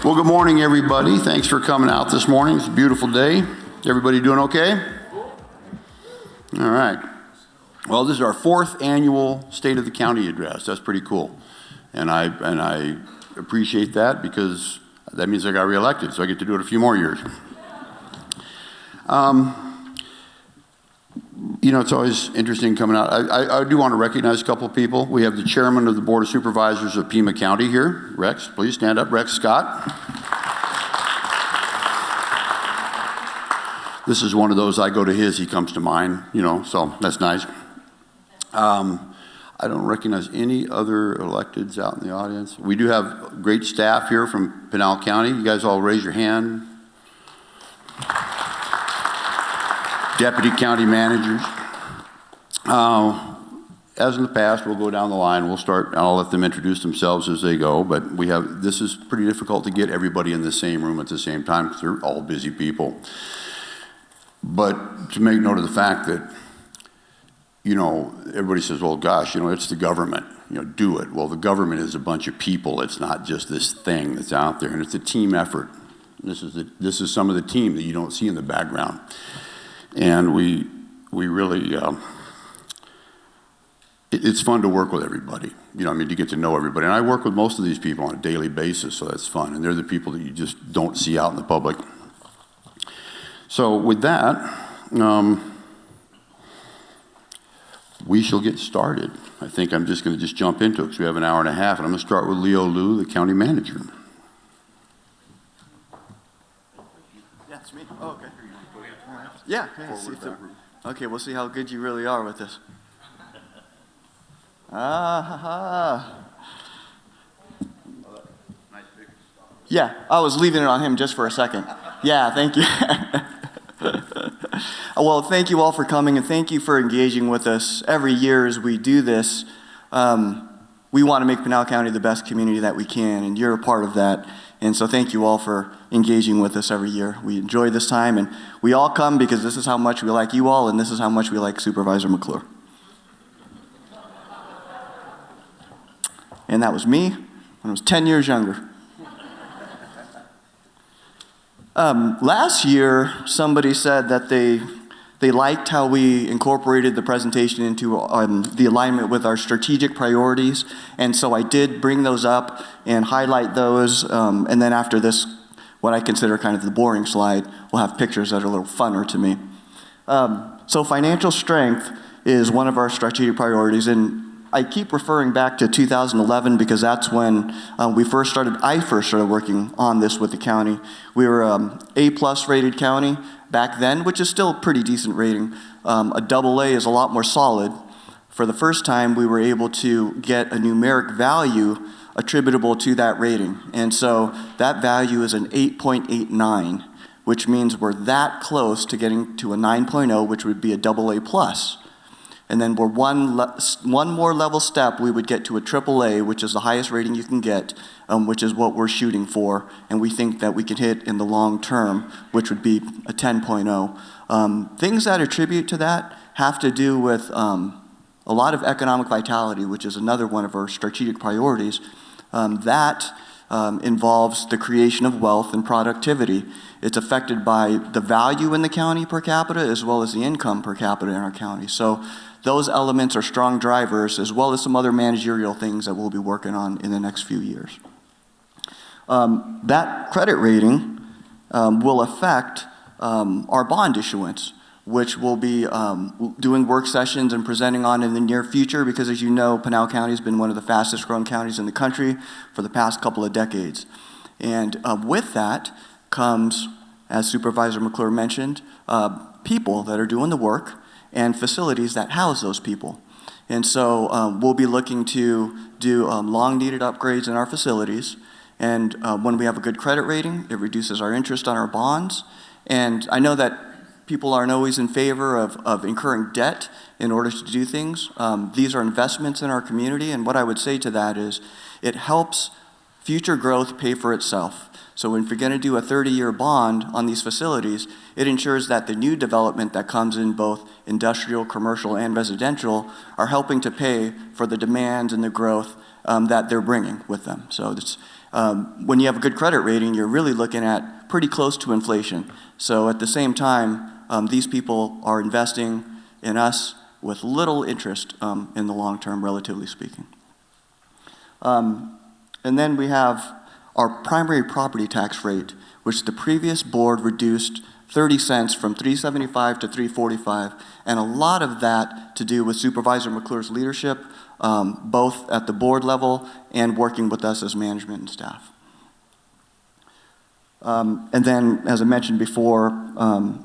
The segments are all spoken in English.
Well, good morning, everybody. Thanks for coming out this morning. It's a beautiful day. Everybody doing okay? All right. Well, this is our 4th annual State of the County address. That's pretty cool. And I appreciate that because that means I got reelected, so I get to do it a few more years. You know, it's always interesting coming out. I do want to recognize a couple of people. We have the chairman of the Board of Supervisors of Pima County here. Rex, please stand up. Rex Scott. This is one of those, I go to his, he comes to mine, you know, so that's nice. I don't recognize any other electeds out in the audience. We do have great staff here from Pinal County. You guys all raise your hand. Deputy county managers. As in the past, we'll go down the line. We'll start, I'll let them introduce themselves as they go, but this is pretty difficult to get everybody in the same room at the same time because they're all busy people. But to make note of the fact that, you know, everybody says, well, gosh, you know, it's the government, you know, do it. Well, the government is a bunch of people. It's not just this thing that's out there, and it's a team effort. This is some of the team that you don't see in the background. And we really, it's fun to work with everybody. You know, I mean, to get to know everybody. And I work with most of these people on a daily basis, so that's fun. And they're the people that you just don't see out in the public. So with that, we shall get started. I think I'm just going to jump into it because we have an hour and a half. And I'm going to start with Leo Liu, the county manager. Yeah, it's me. Oh, okay. Yeah. Okay, we'll see how good you really are with this. Yeah, I was leaving it on him just for a second. Yeah, thank you. Well, thank you all for coming, and thank you for engaging with us. Every year as we do this, we want to make Pinal County the best community that we can, and you're a part of that. And so thank you all for engaging with us every year. We enjoy this time, and we all come because this is how much we like you all, and this is how much we like Supervisor McClure. And that was me when I was 10 years younger. Last year, somebody said that they liked how we incorporated the presentation into the alignment with our strategic priorities, and so I did bring those up and highlight those, and then after this, what I consider kind of the boring slide, we'll have pictures that are a little funner to me. So financial strength is one of our strategic priorities, and I keep referring back to 2011 because that's when I first started working on this with the county. We were A+ rated county back then, which is still a pretty decent rating. A AA is a lot more solid. For the first time, we were able to get a numeric value attributable to that rating. And so that value is an 8.89, which means we're that close to getting to a 9.0, which would be a AA+. And then we're one more level step, we would get to a AAA, which is the highest rating you can get, which is what we're shooting for, and we think that we can hit in the long term, which would be a 10.0. Things that attribute to that have to do with a lot of economic vitality, which is another one of our strategic priorities. That involves the creation of wealth and productivity. It's affected by the value in the county per capita as well as the income per capita in our county. So those elements are strong drivers as well as some other managerial things that we'll be working on in the next few years. That credit rating will affect our bond issuance, which we'll be doing work sessions and presenting on in the near future because, as you know, Pinal County has been one of the fastest growing counties in the country for the past couple of decades. And with that comes, as Supervisor McClure mentioned, people that are doing the work and facilities that house those people. And so we'll be looking to do long-needed upgrades in our facilities. And when we have a good credit rating, it reduces our interest on our bonds. And I know that people aren't always in favor of incurring debt in order to do things. These are investments in our community, and what I would say to that is it helps future growth pay for itself. So if you're going to do a 30-year bond on these facilities, it ensures that the new development that comes in both industrial, commercial, and residential are helping to pay for the demands and the growth that they're bringing with them. So When you have a good credit rating, you're really looking at pretty close to inflation. So at the same time, these people are investing in us with little interest in the long term, relatively speaking. And then we have our primary property tax rate, which the previous board reduced 30 cents from 375 to 345, and a lot of that to do with Supervisor McClure's leadership, both at the board level and working with us as management and staff. And then, as I mentioned before,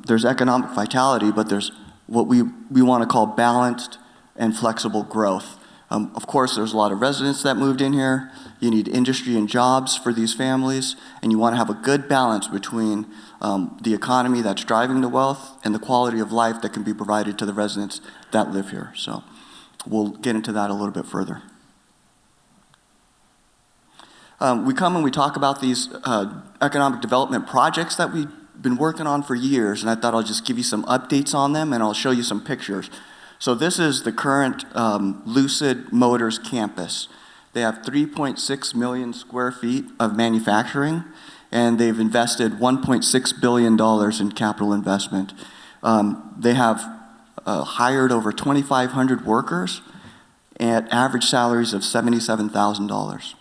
there's economic vitality, but there's what we want to call balanced and flexible growth. Of course, there's a lot of residents that moved in here. You need industry and jobs for these families, and you want to have a good balance between the economy that's driving the wealth and the quality of life that can be provided to the residents that live here. So we'll get into that a little bit further. We come and we talk about these economic development projects that we've been working on for years, and I thought I'll just give you some updates on them, and I'll show you some pictures. So this is the current Lucid Motors campus. They have 3.6 million square feet of manufacturing, and they've invested $1.6 billion in capital investment. They have hired over 2,500 workers at average salaries of $77,000.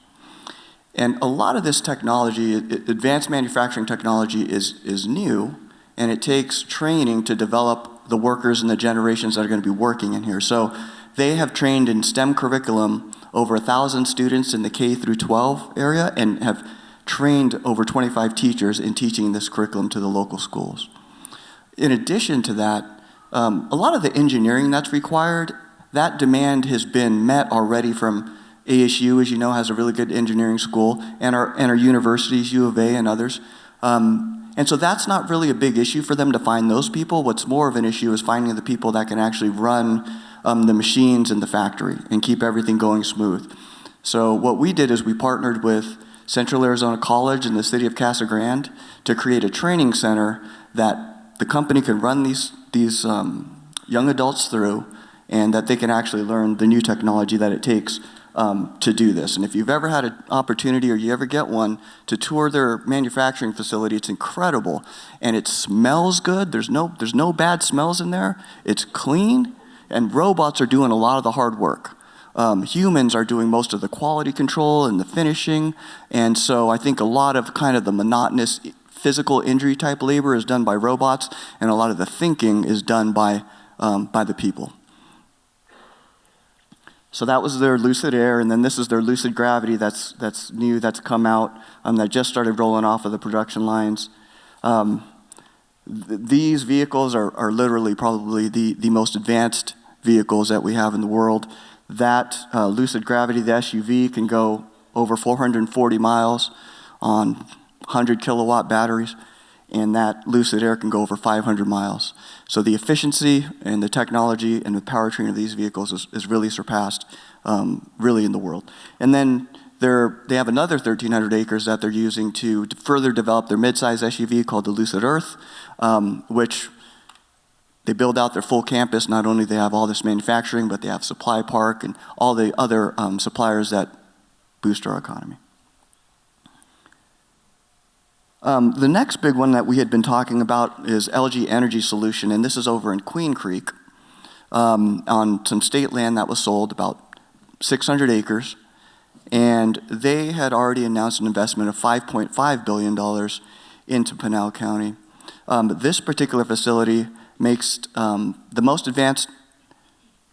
And a lot of this technology, advanced manufacturing technology, is new, and it takes training to develop the workers and the generations that are going to be working in here. So they have trained in STEM curriculum over 1,000 students in the K through 12 area, and have trained over 25 teachers in teaching this curriculum to the local schools. In addition to that, a lot of the engineering that's required, that demand has been met already from ASU, as you know, has a really good engineering school, and our universities, U of A and others. And so that's not really a big issue for them to find those people. What's more of an issue is finding the people that can actually run the machines in the factory and keep everything going smooth. So what we did is we partnered with Central Arizona College and the city of Casa Grande to create a training center that the company can run these young adults through, and that they can actually learn the new technology that it takes to do this. And if you've ever had an opportunity, or you ever get one, to tour their manufacturing facility, it's incredible. And it smells good. There's no bad smells in there. It's clean, and robots are doing a lot of the hard work. Humans are doing most of the quality control and the finishing. And so I think a lot of kind of the monotonous physical injury type labor is done by robots, and a lot of the thinking is done by the people. So that was their Lucid Air, and then this is their Lucid Gravity that's new, that's come out, that just started rolling off of the production lines. These vehicles are literally probably the most advanced vehicles that we have in the world. That Lucid Gravity, the SUV, can go over 440 miles on 100 kilowatt batteries, and that Lucid Air can go over 500 miles. So the efficiency and the technology and the powertrain of these vehicles is really surpassed, really in the world. And then they have another 1,300 acres that they're using to further develop their midsize SUV called the Lucid Earth, which they build out their full campus. Not only they have all this manufacturing, but they have supply park and all the other suppliers that boost our economy. The next big one that we had been talking about is LG Energy Solution, and this is over in Queen Creek on some state land that was sold, about 600 acres, and they had already announced an investment of $5.5 billion into Pinal County. This particular facility makes the most advanced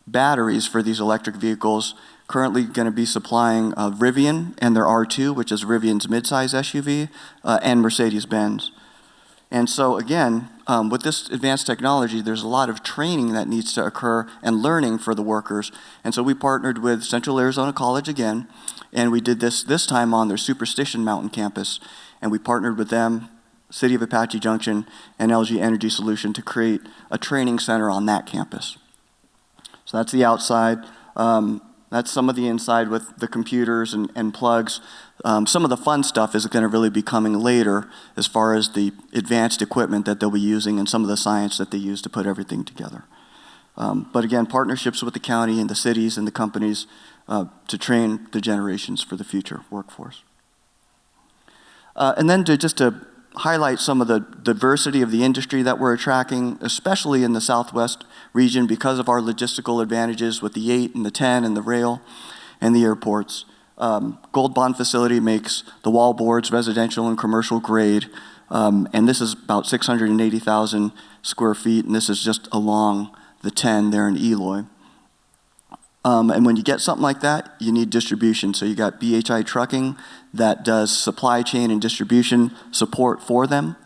batteries for these electric vehicles, currently going to be supplying Rivian and their R2, which is Rivian's midsize SUV, and Mercedes-Benz. And so again, with this advanced technology, there's a lot of training that needs to occur and learning for the workers. And so we partnered with Central Arizona College again, and we did this time on their Superstition Mountain campus. And we partnered with them, City of Apache Junction, and LG Energy Solution to create a training center on that campus. So that's the outside. That's some of the inside with the computers and plugs. Some of the fun stuff is going to really be coming later as far as the advanced equipment that they'll be using and some of the science that they use to put everything together. But again, partnerships with the county and the cities and the companies to train the generations for the future workforce. And then to highlight some of the diversity of the industry that we're attracting, especially in the Southwest region because of our logistical advantages with the 8 and the 10 and the rail and the airports. Gold Bond facility makes the wall boards residential and commercial grade, and this is about 680,000 square feet, and this is just along the 10 there in Eloy. And when you get something like that, you need distribution. So you got BHI Trucking that does supply chain and distribution support for them.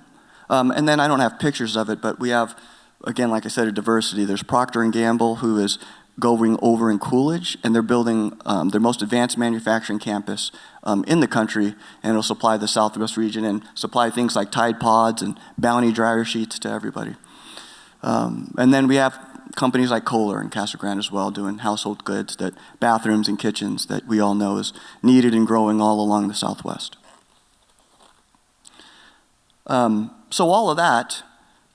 And then I don't have pictures of it, but we have, again, like I said, a diversity. There's Procter & Gamble, who is going over in Coolidge, and they're building their most advanced manufacturing campus in the country, and it'll supply the Southwest region and supply things like Tide Pods and Bounty dryer sheets to everybody. And then we have companies like Kohler and Casa Grande as well, doing household goods, that bathrooms and kitchens that we all know is needed and growing all along the Southwest. So all of that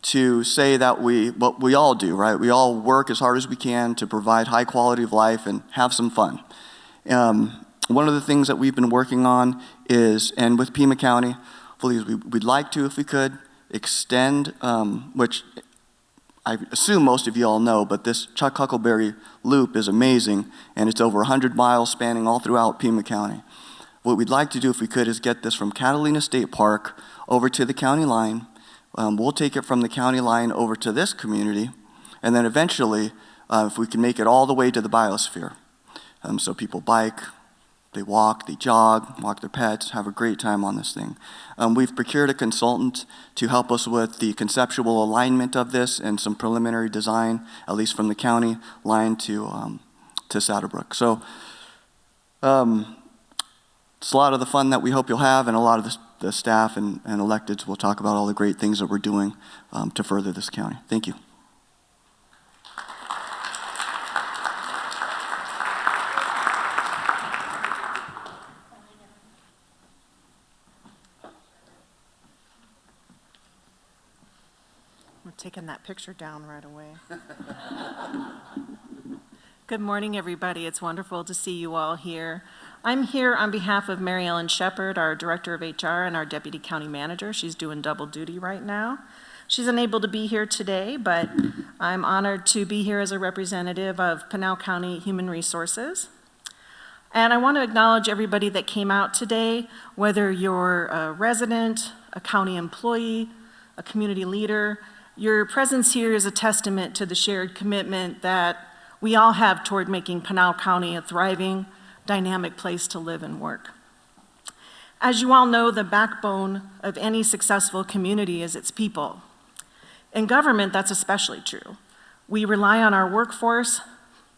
to say that what we all do, right? We all work as hard as we can to provide high quality of life and have some fun. One of the things that we've been working on is, and with Pima County, we'd like to, if we could, extend, which I assume most of you all know, but this Chuck Huckleberry Loop is amazing, and it's over 100 miles spanning all throughout Pima County. What we'd like to do, if we could, is get this from Catalina State Park over to the county line. We'll take it from the county line over to this community, and then eventually, if we can make it all the way to the biosphere. So people bike, they walk, they jog, walk their pets, have a great time on this thing. We've procured a consultant to help us with the conceptual alignment of this and some preliminary design, at least from the county line to Saddlebrook. So it's a lot of the fun that we hope you'll have, and a lot of the staff and electeds will talk about all the great things that we're doing to further this county. Thank you. We're taking that picture down right away. Good morning, everybody. It's wonderful to see you all here. I'm here on behalf of Mary Ellen Shepard, our Director of HR and our Deputy County Manager. She's doing double duty right now. She's unable to be here today, but I'm honored to be here as a representative of Pinal County Human Resources. And I want to acknowledge everybody that came out today, whether you're a resident, a county employee, a community leader. Your presence here is a testament to the shared commitment that we all have toward making Pinal County a thriving, dynamic place to live and work. As you all know, the backbone of any successful community is its people. In government, that's especially true. We rely on our workforce,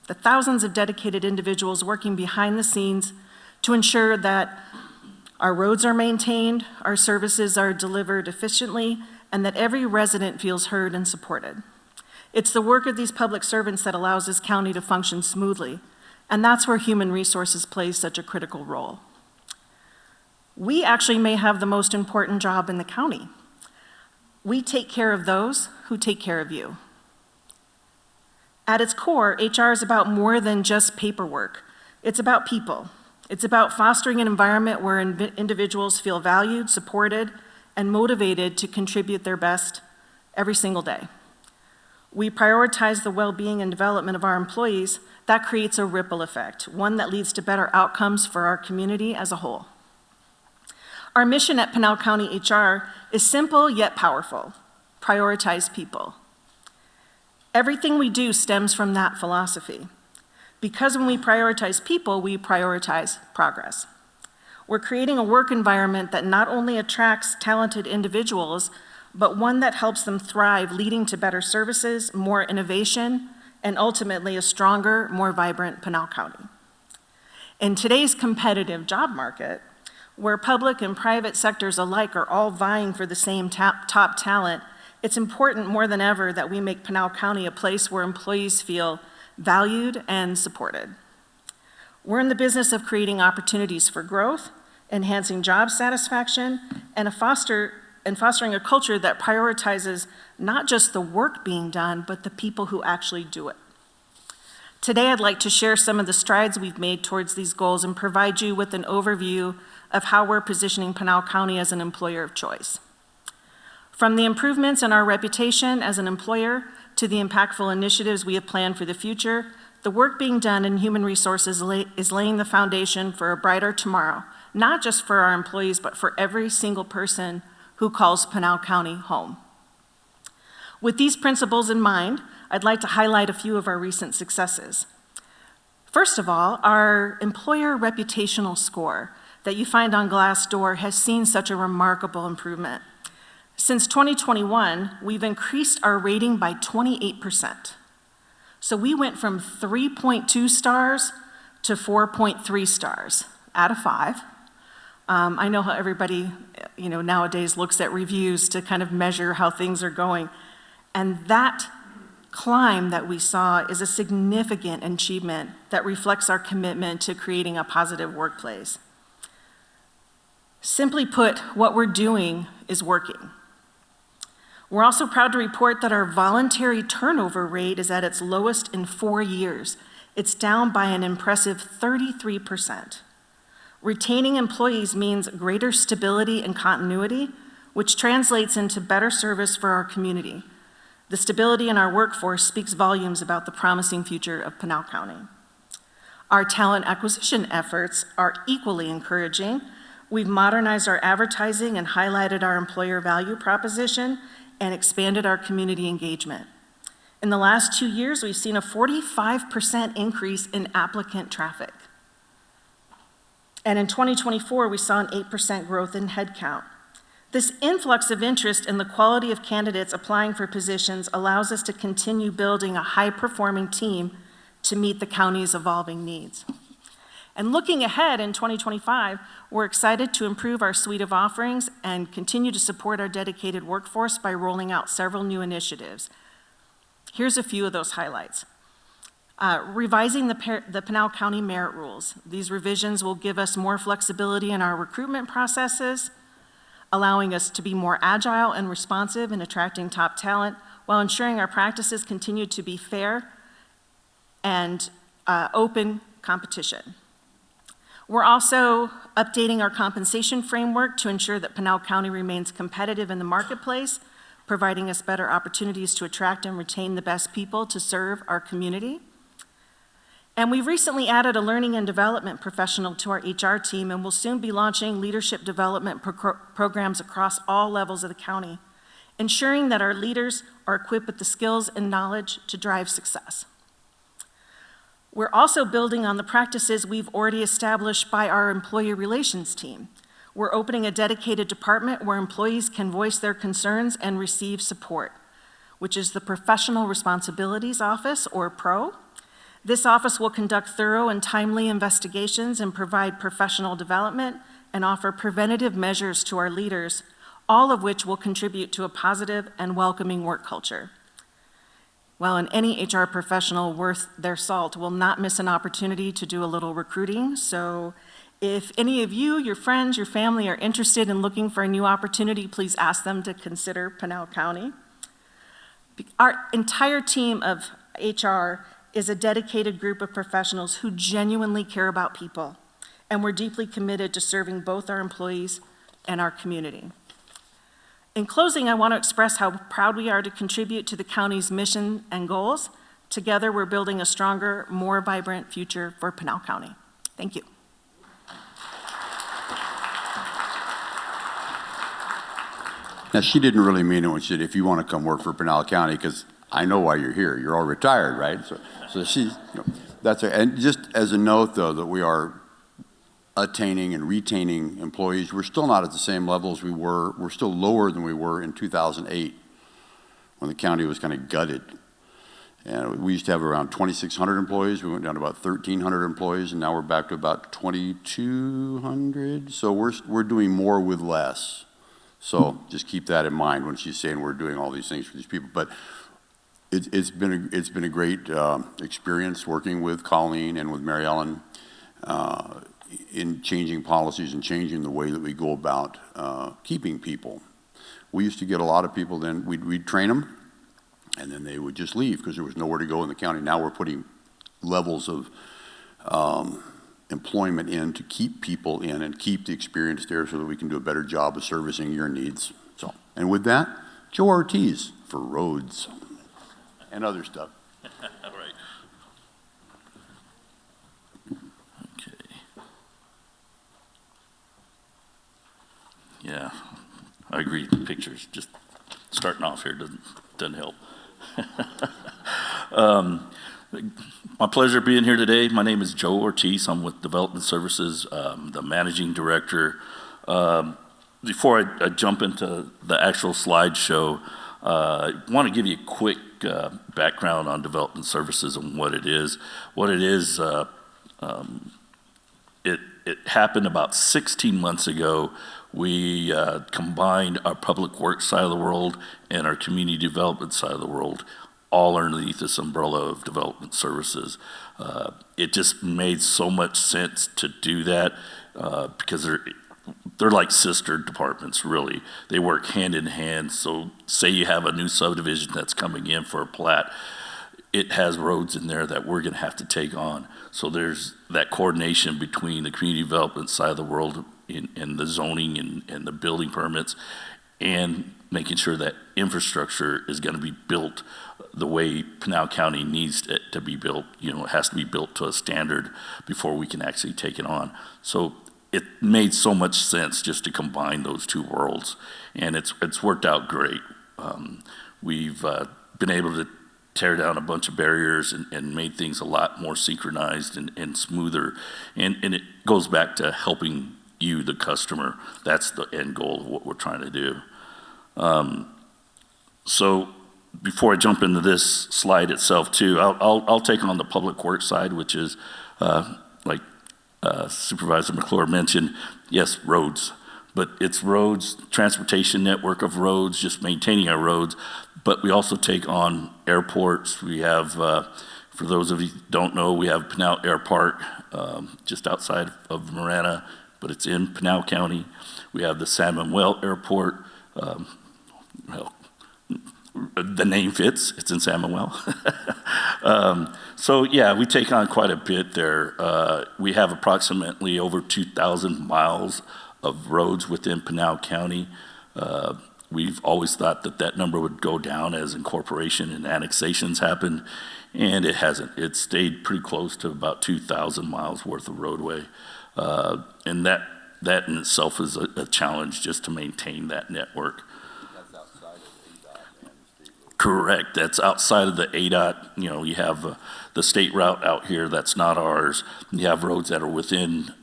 the thousands of dedicated individuals working behind the scenes to ensure that our roads are maintained, our services are delivered efficiently, and that every resident feels heard and supported. It's the work of these public servants that allows this county to function smoothly, and that's where human resources plays such a critical role. We actually may have the most important job in the county. We take care of those who take care of you. At its core, HR is about more than just paperwork. It's about people. It's about fostering an environment where individuals feel valued, supported, and motivated to contribute their best every single day. We prioritize the well-being and development of our employees. That creates a ripple effect, one that leads to better outcomes for our community as a whole. Our mission at Pinal County HR is simple yet powerful: prioritize people. Everything we do stems from that philosophy, because when we prioritize people, we prioritize progress. We're creating a work environment that not only attracts talented individuals, but one that helps them thrive, leading to better services, more innovation, and ultimately a stronger, more vibrant Pinal County. In today's competitive job market, where public and private sectors alike are all vying for the same top talent, it's important more than ever that we make Pinal County a place where employees feel valued and supported. We're in the business of creating opportunities for growth, enhancing job satisfaction, and fostering a culture that prioritizes not just the work being done, but the people who actually do it. Today, I'd like to share some of the strides we've made towards these goals and provide you with an overview of how we're positioning Pinal County as an employer of choice. From the improvements in our reputation as an employer to the impactful initiatives we have planned for the future, the work being done in human resources is laying the foundation for a brighter tomorrow, not just for our employees, but for every single person who calls Pinal County home. With these principles in mind, I'd like to highlight a few of our recent successes. First of all, our employer reputational score that you find on Glassdoor has seen such a remarkable improvement. Since 2021, we've increased our rating by 28%. So we went from 3.2 stars to 4.3 stars out of 5. I know how everybody, nowadays looks at reviews to kind of measure how things are going. And that climb that we saw is a significant achievement that reflects our commitment to creating a positive workplace. Simply put, what we're doing is working. We're also proud to report that our voluntary turnover rate is at its lowest in 4 years. It's down by an impressive 33%. Retaining employees means greater stability and continuity, which translates into better service for our community. The stability in our workforce speaks volumes about the promising future of Pinal County. Our talent acquisition efforts are equally encouraging. We've modernized our advertising and highlighted our employer value proposition and expanded our community engagement. In the last 2 years, we've seen a 45% increase in applicant traffic. And in 2024, we saw an 8% growth in headcount. This influx of interest in the quality of candidates applying for positions allows us to continue building a high-performing team to meet the county's evolving needs. And looking ahead in 2025, we're excited to improve our suite of offerings and continue to support our dedicated workforce by rolling out several new initiatives. Here's a few of those highlights. Revising the Pinal County merit rules. These revisions will give us more flexibility in our recruitment processes, allowing us to be more agile and responsive in attracting top talent while ensuring our practices continue to be fair and open competition. We're also updating our compensation framework to ensure that Pinal County remains competitive in the marketplace, providing us better opportunities to attract and retain the best people to serve our community. And we've recently added a learning and development professional to our HR team, and we'll soon be launching leadership development programs across all levels of the county, ensuring that our leaders are equipped with the skills and knowledge to drive success. We're also building on the practices we've already established by our employee relations team. We're opening a dedicated department where employees can voice their concerns and receive support, which is the Professional Responsibilities Office, or PRO. This office will conduct thorough and timely investigations and provide professional development and offer preventative measures to our leaders, all of which will contribute to a positive and welcoming work culture. Well, and any HR professional worth their salt will not miss an opportunity to do a little recruiting. So if any of you, your friends, your family are interested in looking for a new opportunity, please ask them to consider Pinal County. Our entire team of HR is a dedicated group of professionals who genuinely care about people, and we're deeply committed to serving both our employees and our community. In closing, I want to express how proud we are to contribute to the county's mission and goals. Together, we're building a stronger, more vibrant future for Pinal County. Thank you. Now, she didn't really mean it when she said, if you want to come work for Pinal County, because I know why you're here. You're all retired, right? So she's, that's it. And just as a note, though, that we are attaining and retaining employees. We're still not at the same level as we were. We're still lower than we were in 2008 when the county was kind of gutted. And we used to have around 2,600 employees. We went down to about 1,300 employees, and now we're back to about 2,200. So we're doing more with less. So just keep that in mind when she's saying we're doing all these things for these people. But it's been a great experience working with Colleen and with Mary Ellen in changing policies and changing the way that we go about keeping people. We used to get a lot of people, then we'd train them, and then they would just leave because there was nowhere to go in the county. Now we're putting levels of employment in to keep people in and keep the experience there so that we can do a better job of servicing your needs. So, and with that, Joe Ortiz for roads and other stuff. All right. Okay. Yeah, I agree. Pictures, just starting off here doesn't help. My pleasure being here today. My name is Joe Ortiz. I'm with Development Services, the managing director. Before I jump into the actual slideshow, I want to give you a quick background on Development Services and what it is. What it is, it happened about 16 months ago. We combined our public works side of the world and our community development side of the world, all underneath this umbrella of Development Services. It just made so much sense to do that because they're like sister departments, really. They work hand in hand. So say you have a new subdivision that's coming in for a plat, it has roads in there that we're gonna have to take on. So there's that coordination between the community development side of the world in the zoning and the building permits, and making sure that infrastructure is gonna be built the way Pinal County needs it to be built. You know, it has to be built to a standard before we can actually take it on. So it made so much sense just to combine those two worlds, and it's worked out great. We've been able to tear down a bunch of barriers and made things a lot more synchronized and smoother, and it goes back to helping you, the customer. That's the end goal of what we're trying to do. So before I jump into this slide itself too, I'll take on the public works side, which is like Supervisor McClure mentioned, yes, roads, but it's roads, transportation network of roads, just maintaining our roads, but we also take on airports. We have, for those of you who don't know, we have Pinal Airport just outside of Marana, but it's in Pinal County. We have the San Manuel Airport. Well, the name fits, it's in San Manuel. So yeah, we take on quite a bit there. We have approximately over 2,000 miles of roads within Pinal County. We've always thought that number would go down as incorporation and annexations happened, and it hasn't. It's stayed pretty close to about 2,000 miles worth of roadway. And that in itself is a challenge just to maintain that network. Correct. That's outside of the ADOT. You know, you have the state route out here that's not ours. You have roads that are within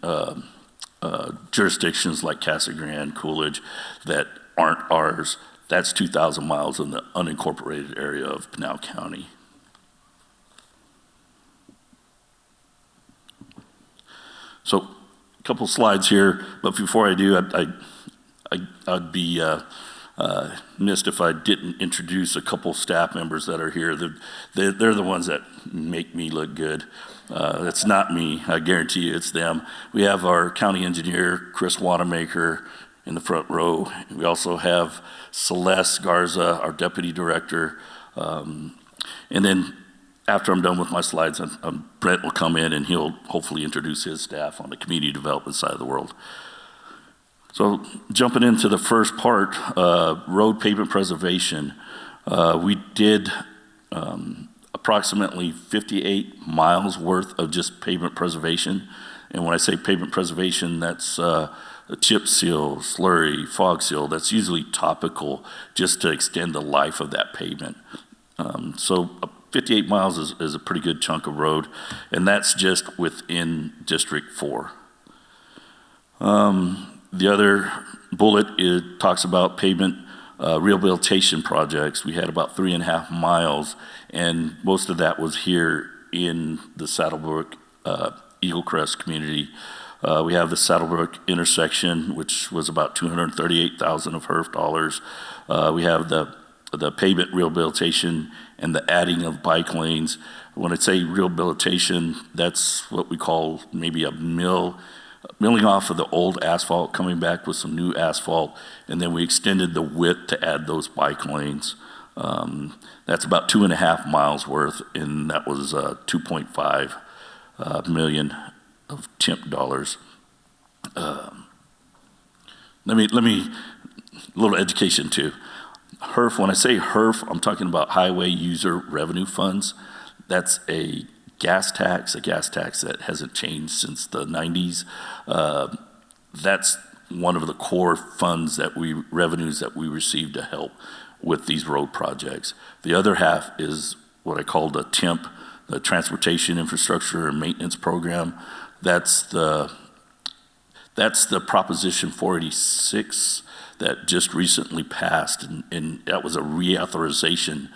jurisdictions like Casa Grande, Coolidge, that aren't ours. That's 2,000 miles in the unincorporated area of Pinal County. So, a couple slides here, but before I do, I'd be missed if I didn't introduce a couple staff members that are here. They're the ones that make me look good. It's not me, I guarantee you it's them. We have our county engineer, Chris Wanamaker, in the front row. We also have Celeste Garza, our deputy director. And then after I'm done with my slides, Brent will come in and he'll hopefully introduce his staff on the community development side of the world. So jumping into the first part, road pavement preservation, we did approximately 58 miles worth of just pavement preservation. And when I say pavement preservation, that's a chip seal, slurry, fog seal. That's usually topical just to extend the life of that pavement. So 58 miles is a pretty good chunk of road, and that's just within District 4. The other bullet, it talks about pavement rehabilitation projects. We had about 3.5 miles, and most of that was here in the Saddlebrook Eagle Crest community. We have the Saddlebrook intersection, which was about $238,000 of HERF dollars. We have the pavement rehabilitation and the adding of bike lanes. When I say rehabilitation, that's what we call maybe a milling off of the old asphalt, coming back with some new asphalt, and then we extended the width to add those bike lanes. That's about 2.5 miles worth, and that was 2.5 million. of TIMP dollars. Let me, a little education too. HERF, when I say HERF, I'm talking about Highway User Revenue Funds. That's a gas tax that hasn't changed since the 90s. That's one of the core funds revenues that we receive to help with these road projects. The other half is what I call the TIMP, the Transportation Infrastructure and Maintenance Program. That's the Proposition 486 that just recently passed, and that was a reauthorization.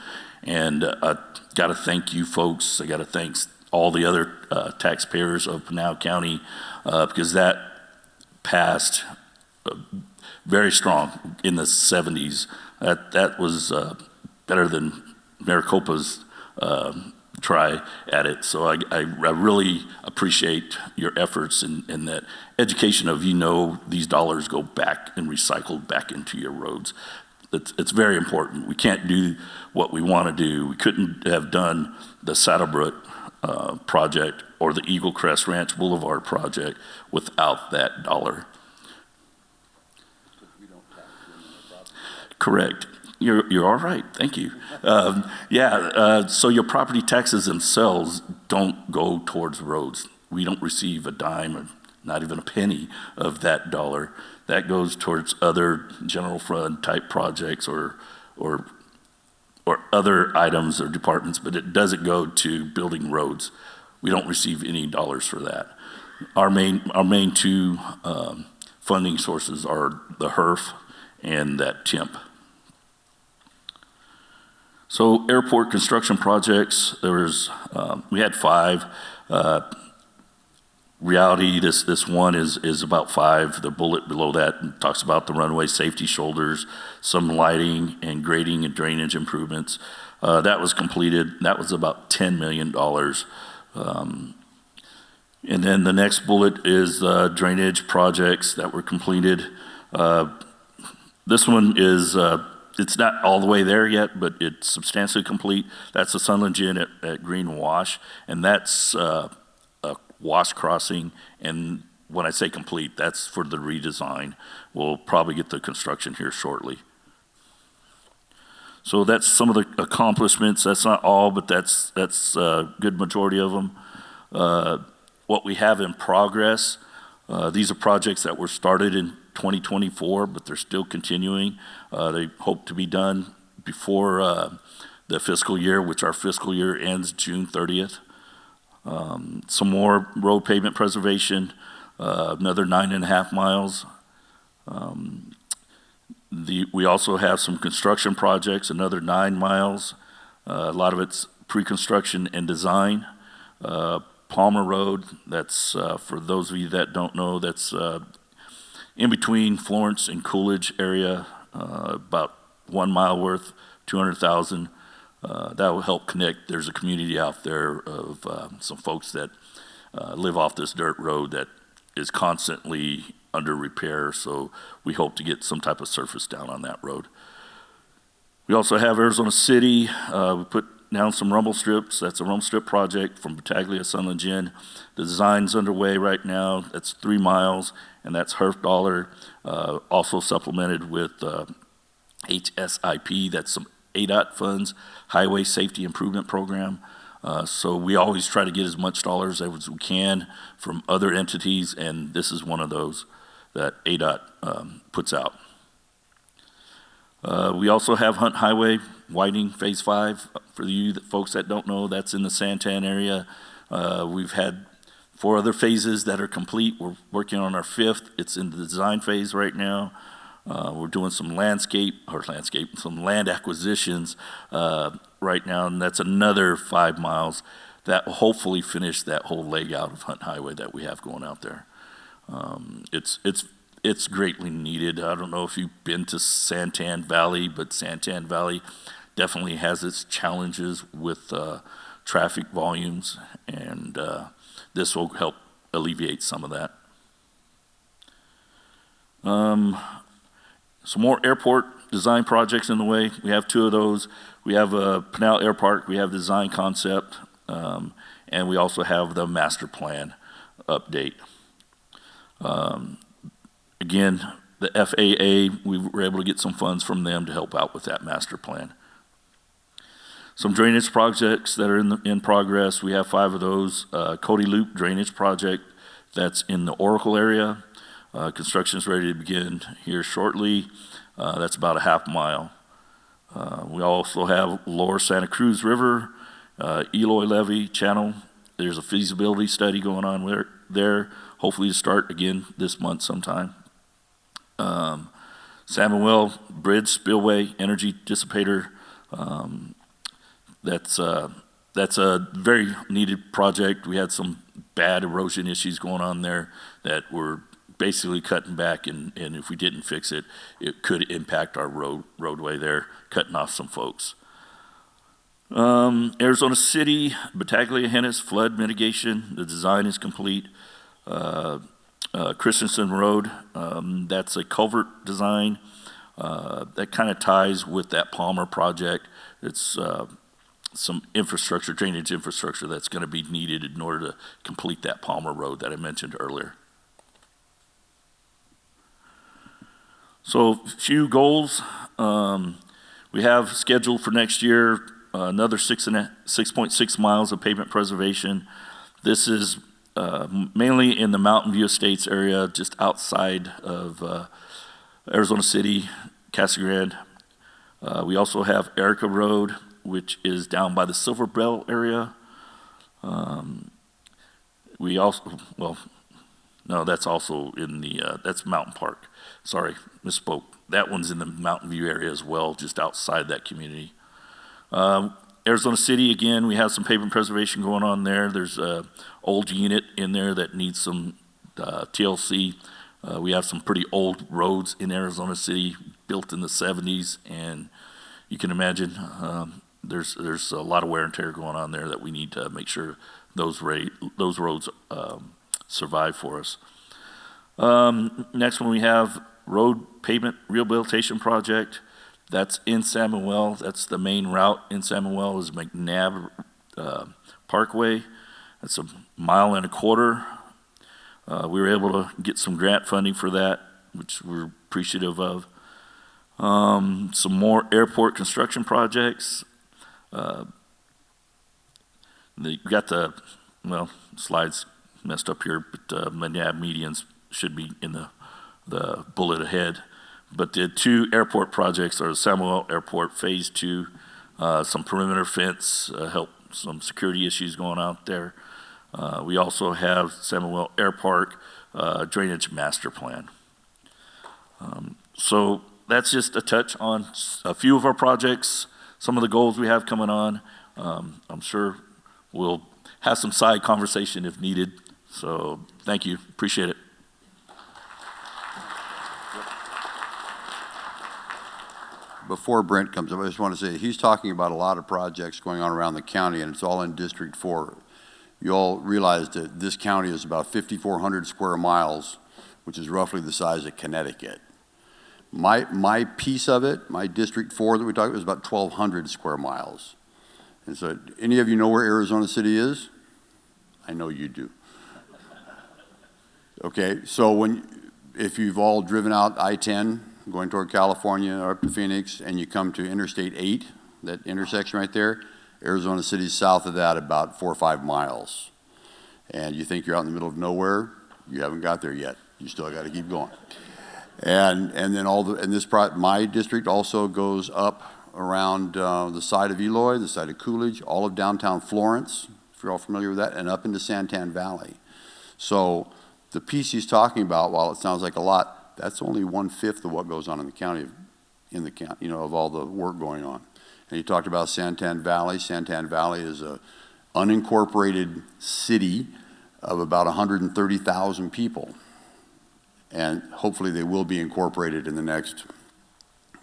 And I got to thank you folks. I got to thank all the other taxpayers of Pinal County because that passed very strong in the 70s. That was better than Maricopa's try at it. So I really appreciate your efforts in that education of, these dollars go back and recycled back into your roads. It's very important. We can't do what we want to do. We couldn't have done the Saddlebrook project or the Eagle Crest Ranch Boulevard project without that dollar. Correct. You're all right. Thank you. So your property taxes themselves don't go towards roads. We don't receive a dime or not even a penny of that dollar. That goes towards other general fund type projects or other items or departments, but it doesn't go to building roads. We don't receive any dollars for that. Our main two funding sources are the HERF and that TIMP. So airport construction projects, we had 5. Reality, this one is about 5. The bullet below that talks about the runway safety shoulders, some lighting and grading and drainage improvements. That was completed. That was about $10 million. And then the next bullet is drainage projects that were completed. This one is, it's not all the way there yet, but it's substantially complete. That's the Sunland Gin at Green Wash, and that's a wash crossing. And when I say complete, that's for the redesign. We'll probably get the construction here shortly. So that's some of the accomplishments. That's not all, but that's a good majority of them. What we have in progress, these are projects that were started in 2024, but they're still continuing. They hope to be done before the fiscal year, which our fiscal year ends June 30th. Some more road pavement preservation, another 9.5 miles. We also have some construction projects, another 9 miles. A lot of it's pre-construction and design. Palmer Road, that's for those of you that don't know, that's in between Florence and Coolidge area, about 1 mile worth, 200,000. That will help connect. There's a community out there of some folks that live off this dirt road that is constantly under repair, so we hope to get some type of surface down on that road. We also have Arizona City. We put down some rumble strips. That's a rumble strip project from Battaglia Sunland Gin. The design's underway right now. That's 3 miles, and that's HERF dollar. Also supplemented with HSIP. That's some ADOT funds, Highway Safety Improvement Program. So we always try to get as much dollars as we can from other entities, and this is one of those that ADOT puts out. We also have Hunt Highway widening Phase 5. For you folks that don't know, that's in the Santan area. We've had 4 other phases that are complete. We're working on our 5th. It's in the design phase right now. We're doing some some land acquisitions right now, and that's another 5 miles that will hopefully finish that whole leg out of Hunt Highway that we have going out there. It's greatly needed. I don't know if you've been to Santan Valley, but Santan Valley definitely has its challenges with traffic volumes, and this will help alleviate some of that. Some more airport design projects in the way. We have 2 of those. We have Pinal Air Park. We have design concept, and we also have the master plan update. Again, the FAA, we were able to get some funds from them to help out with that master plan. Some drainage projects that are in progress. We have 5 of those. Cody Loop Drainage Project, that's in the Oracle area. Construction is ready to begin here shortly. That's about a half mile. We also have Lower Santa Cruz River, Eloy Levee Channel. There's a feasibility study going on there, hopefully to start again this month sometime. Samuel Bridge Spillway Energy Dissipator. That's a very needed project. We had some bad erosion issues going on there that we're basically cutting back, and if we didn't fix it, it could impact our roadway there, cutting off some folks. Arizona City, Battaglia-Hennis flood mitigation. The design is complete. Christensen Road, that's a culvert design that kind of ties with that Palmer project. It's some infrastructure, drainage infrastructure that's going to be needed in order to complete that Palmer Road that I mentioned earlier. So, few goals. We have scheduled for next year another 6.6 miles of pavement preservation. This is mainly in the Mountain View Estates area, just outside of Arizona City, Casa Grande. We also have Erica Road, which is down by the Silver Bell area. We also, well, no, that's also in the, that's Mountain Park. Sorry, misspoke. That one's in the Mountain View area as well, just outside that community. Arizona City, again, we have some pavement preservation going on there. There's an old unit in there that needs some TLC. We have some pretty old roads in Arizona City, built in the 70s, and you can imagine there's a lot of wear and tear going on there that we need to make sure those roads survive for us. Next one, we have road pavement rehabilitation project. That's in Samuel. That's the main route in Samuel is McNabb Parkway. That's 1.25 miles. We were able to get some grant funding for that, which we're appreciative of. Some more airport construction projects. We got the, well, slides messed up here, but McNabb medians should be in the bullet ahead. But the 2 airport projects are Samuel Airport Phase 2, some perimeter fence, help some security issues going out there. We also have Samuel Airpark drainage master plan. So that's just a touch on a few of our projects, some of the goals we have coming on. I'm sure we'll have some side conversation if needed. So thank you, appreciate it. Before Brent comes up, I just want to say he's talking about a lot of projects going on around the county, and it's all in District 4. You all realize that this county is about 5,400 square miles, which is roughly the size of Connecticut. My piece of it, my District 4 that we talked about, is about 1,200 square miles. And so, any of you know where Arizona City is? I know you do. Okay, so if you've all driven out I-10, going toward California or up to Phoenix, and you come to Interstate 8, that intersection right there, Arizona City's south of that about 4 or 5 miles. And you think you're out in the middle of nowhere, you haven't got there yet. You still got to keep going. And then my district also goes up around the side of Eloy, the side of Coolidge, all of downtown Florence, if you're all familiar with that, and up into Santan Valley. So the piece he's talking about, while it sounds like a lot, that's only 1/5 of what goes on in the county, of all the work going on. And he talked about Santan Valley. Santan Valley is a unincorporated city of about 130,000 people. And hopefully they will be incorporated in the next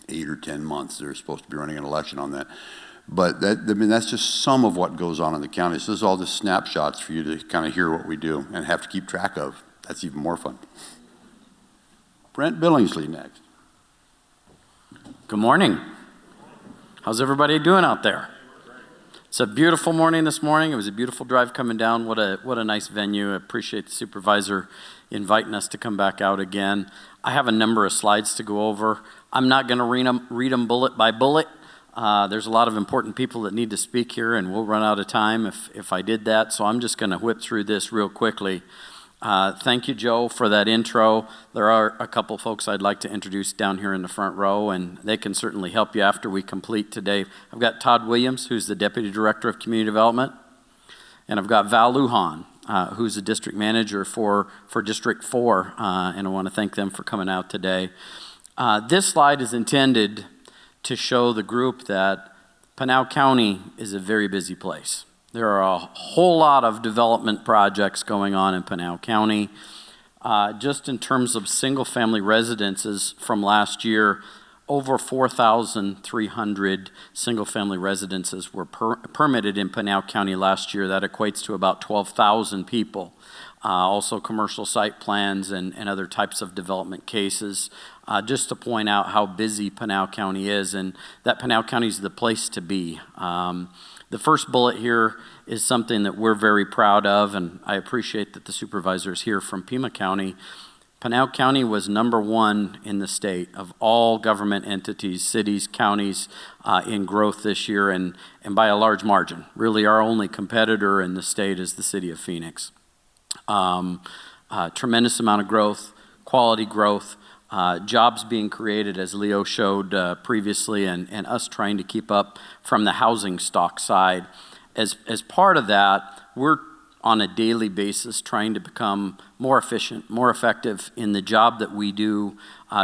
8 or 10 months. They're supposed to be running an election on that. But that's just some of what goes on in the county. So this is all the snapshots for you to kind of hear what we do and have to keep track of. That's even more fun. Brent Billingsley next. Good morning. How's everybody doing out there? It's a beautiful morning this morning. It was a beautiful drive coming down. What a nice venue. I appreciate the supervisor inviting us to come back out again. I have a number of slides to go over. I'm not going to read them bullet by bullet. There's a lot of important people that need to speak here, and we'll run out of time if I did that. So I'm just going to whip through this real quickly. Thank you, Joe, for that intro. There are a couple folks I'd like to introduce down here in the front row, and they can certainly help you after we complete today. I've got Todd Williams, who's the Deputy Director of Community Development, and I've got Val Lujan, who's the District Manager for District 4, and I want to thank them for coming out today. This slide is intended to show the group that Pinal County is a very busy place. There are a whole lot of development projects going on in Pinal County. Just in terms of single-family residences from last year, over 4,300 single-family residences were permitted in Pinal County last year. That equates to about 12,000 people. Also commercial site plans and other types of development cases. Just to point out how busy Pinal County is, and that Pinal County is the place to be. The first bullet here is something that we're very proud of, and I appreciate that the supervisors here from Pima County. Pinal County was #1 in the state of all government entities, cities, counties, in growth this year, and by a large margin. Really, our only competitor in the state is the city of Phoenix. Tremendous amount of growth, quality growth, jobs being created, as Leo showed previously, and us trying to keep up from the housing stock side. As part of that, we're on a daily basis trying to become more efficient, more effective in the job that we do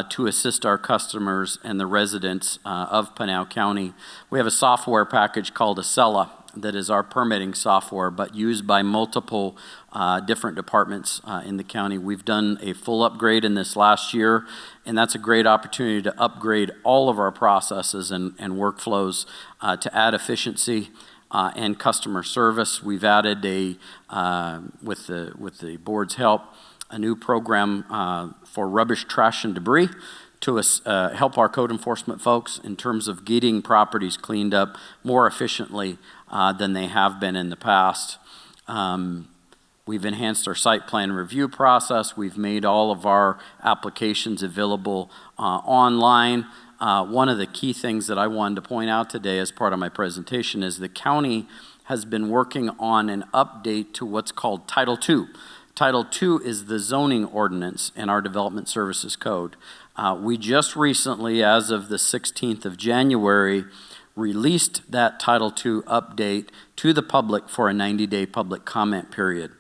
to assist our customers and the residents of Pinal County. We have a software package called Acela that is our permitting software, but used by multiple different departments in the county. We've done a full upgrade in this last year, and that's a great opportunity to upgrade all of our processes and workflows to add efficiency and customer service. We've added with the board's help, a new program for rubbish, trash, and debris to help our code enforcement folks in terms of getting properties cleaned up more efficiently than they have been in the past. We've enhanced our site plan review process. We've made all of our applications available online. One of the key things that I wanted to point out today as part of my presentation is the county has been working on an update to what's called Title II. Title II is the zoning ordinance in our Development Services Code. We just recently, as of the 16th of January, released that Title II update to the public for a 90-day public comment period.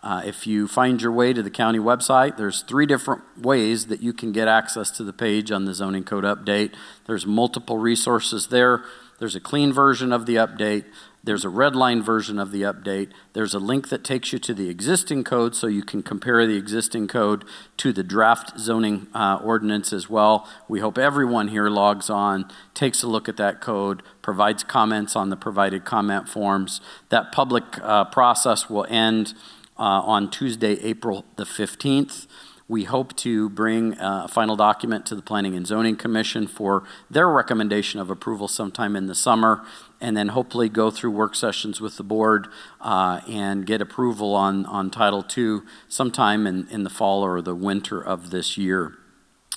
If you find your way to the county website, there's 3 different ways that you can get access to the page on the zoning code update. There's multiple resources there. There's a clean version of the update. There's a red line version of the update. There's a link that takes you to the existing code so you can compare the existing code to the draft zoning ordinance as well. We hope everyone here logs on, takes a look at that code, provides comments on the provided comment forms. That public process will end on Tuesday, April the 15th. We hope to bring a final document to the Planning and Zoning Commission for their recommendation of approval sometime in the summer, and then hopefully go through work sessions with the board and get approval on Title II sometime in the fall or the winter of this year.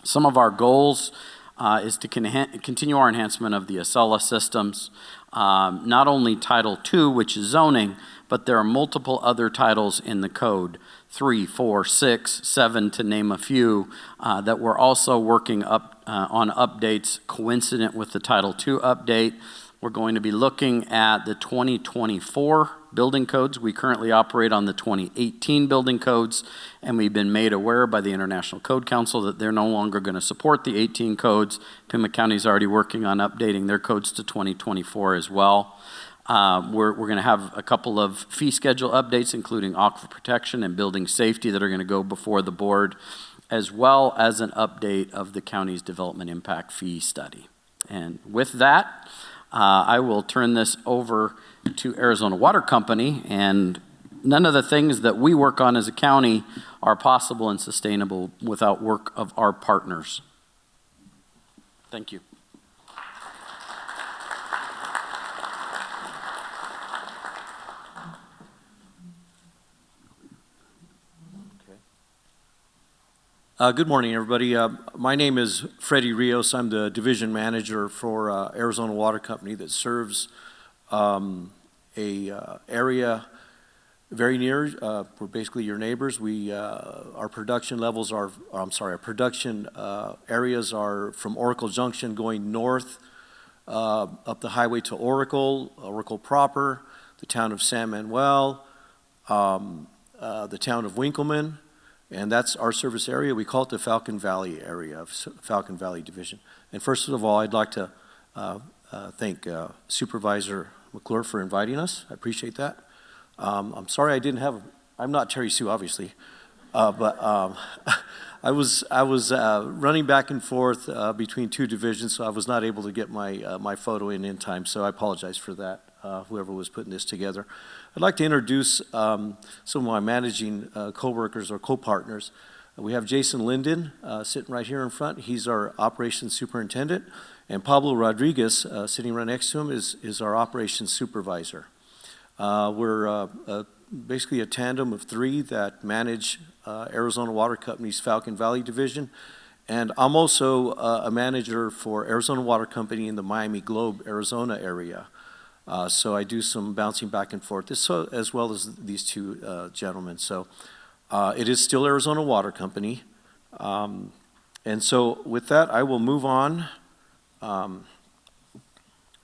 Some of our goals is to continue our enhancement of the Acela systems, not only Title II, which is zoning, but there are multiple other titles in the code, 3, 4, 6, 7 to name a few, that we're also working on updates coincident with the Title II update. We're going to be looking at the 2024 building codes. We currently operate on the 2018 building codes, and we've been made aware by the International Code Council that they're no longer going to support the 18 codes. Pima County is already working on updating their codes to 2024 as well. We're going to have a couple of fee schedule updates, including aquifer protection and building safety, that are going to go before the board, as well as an update of the county's development impact fee study. And with that, I will turn this over to Arizona Water Company, and none of the things that we work on as a county are possible and sustainable without work of our partners. Thank you. Good morning, everybody. My name is Freddie Rios. I'm the division manager for Arizona Water Company that serves area very near. We're basically your neighbors. Our production levels are, our production areas are from Oracle Junction going north up the highway to Oracle proper, the town of San Manuel, the town of Winkleman, and that's our service area. We call it the Falcon Valley area, Falcon Valley Division. And first of all, I'd like to thank Supervisor McClure for inviting us. I appreciate that. I'm sorry I didn't have, I'm not Terry Sue, obviously, but I was running back and forth between two divisions, so I was not able to get my photo in time, so I apologize for that, whoever was putting this together. I'd like to introduce some of my managing co-workers or co-partners. We have Jason Linden sitting right here in front. He's our operations superintendent, and Pablo Rodriguez, sitting right next to him, is our operations supervisor. We're basically a tandem of three that manage Arizona Water Company's Falcon Valley Division, and I'm also a manager for Arizona Water Company in the Miami Globe, Arizona area. So I do some bouncing back and forth, as well as these two gentlemen. So it is still Arizona Water Company. And so with that, I will move on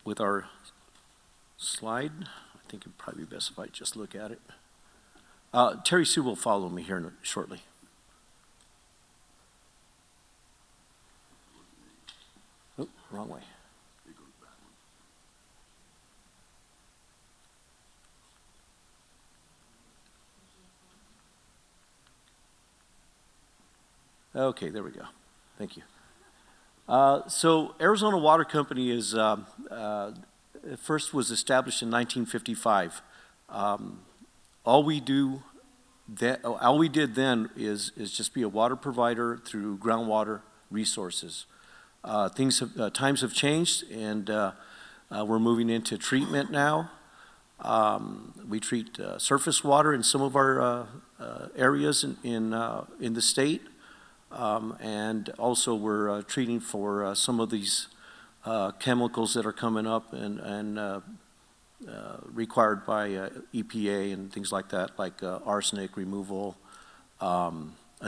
with our slide. I think it'd probably be best if I just look at it. Terry Sue will follow me here shortly. Oh, wrong way. Okay, there we go. Thank you. So Arizona Water Company is first was established in 1955. All we did then is just be a water provider through groundwater resources. Times have changed, and we're moving into treatment now. We treat surface water in some of our areas in the state. And also we're treating for some of these chemicals that are coming up and required by EPA and things like that, like arsenic removal. A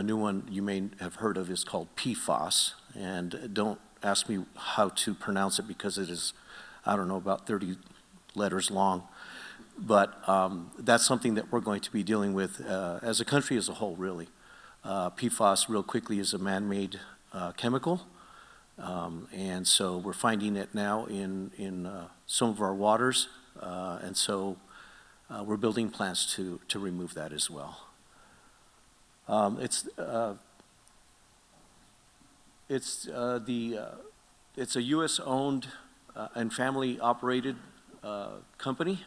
new one you may have heard of is called PFAS, and don't ask me how to pronounce it because it is, I don't know, about 30 letters long. But that's something that we're going to be dealing with as a country as a whole, really. PFAS, real quickly, is a man-made chemical, and so we're finding it now in some of our waters, and so we're building plants to remove that as well. It's a U.S.-owned and family-operated company.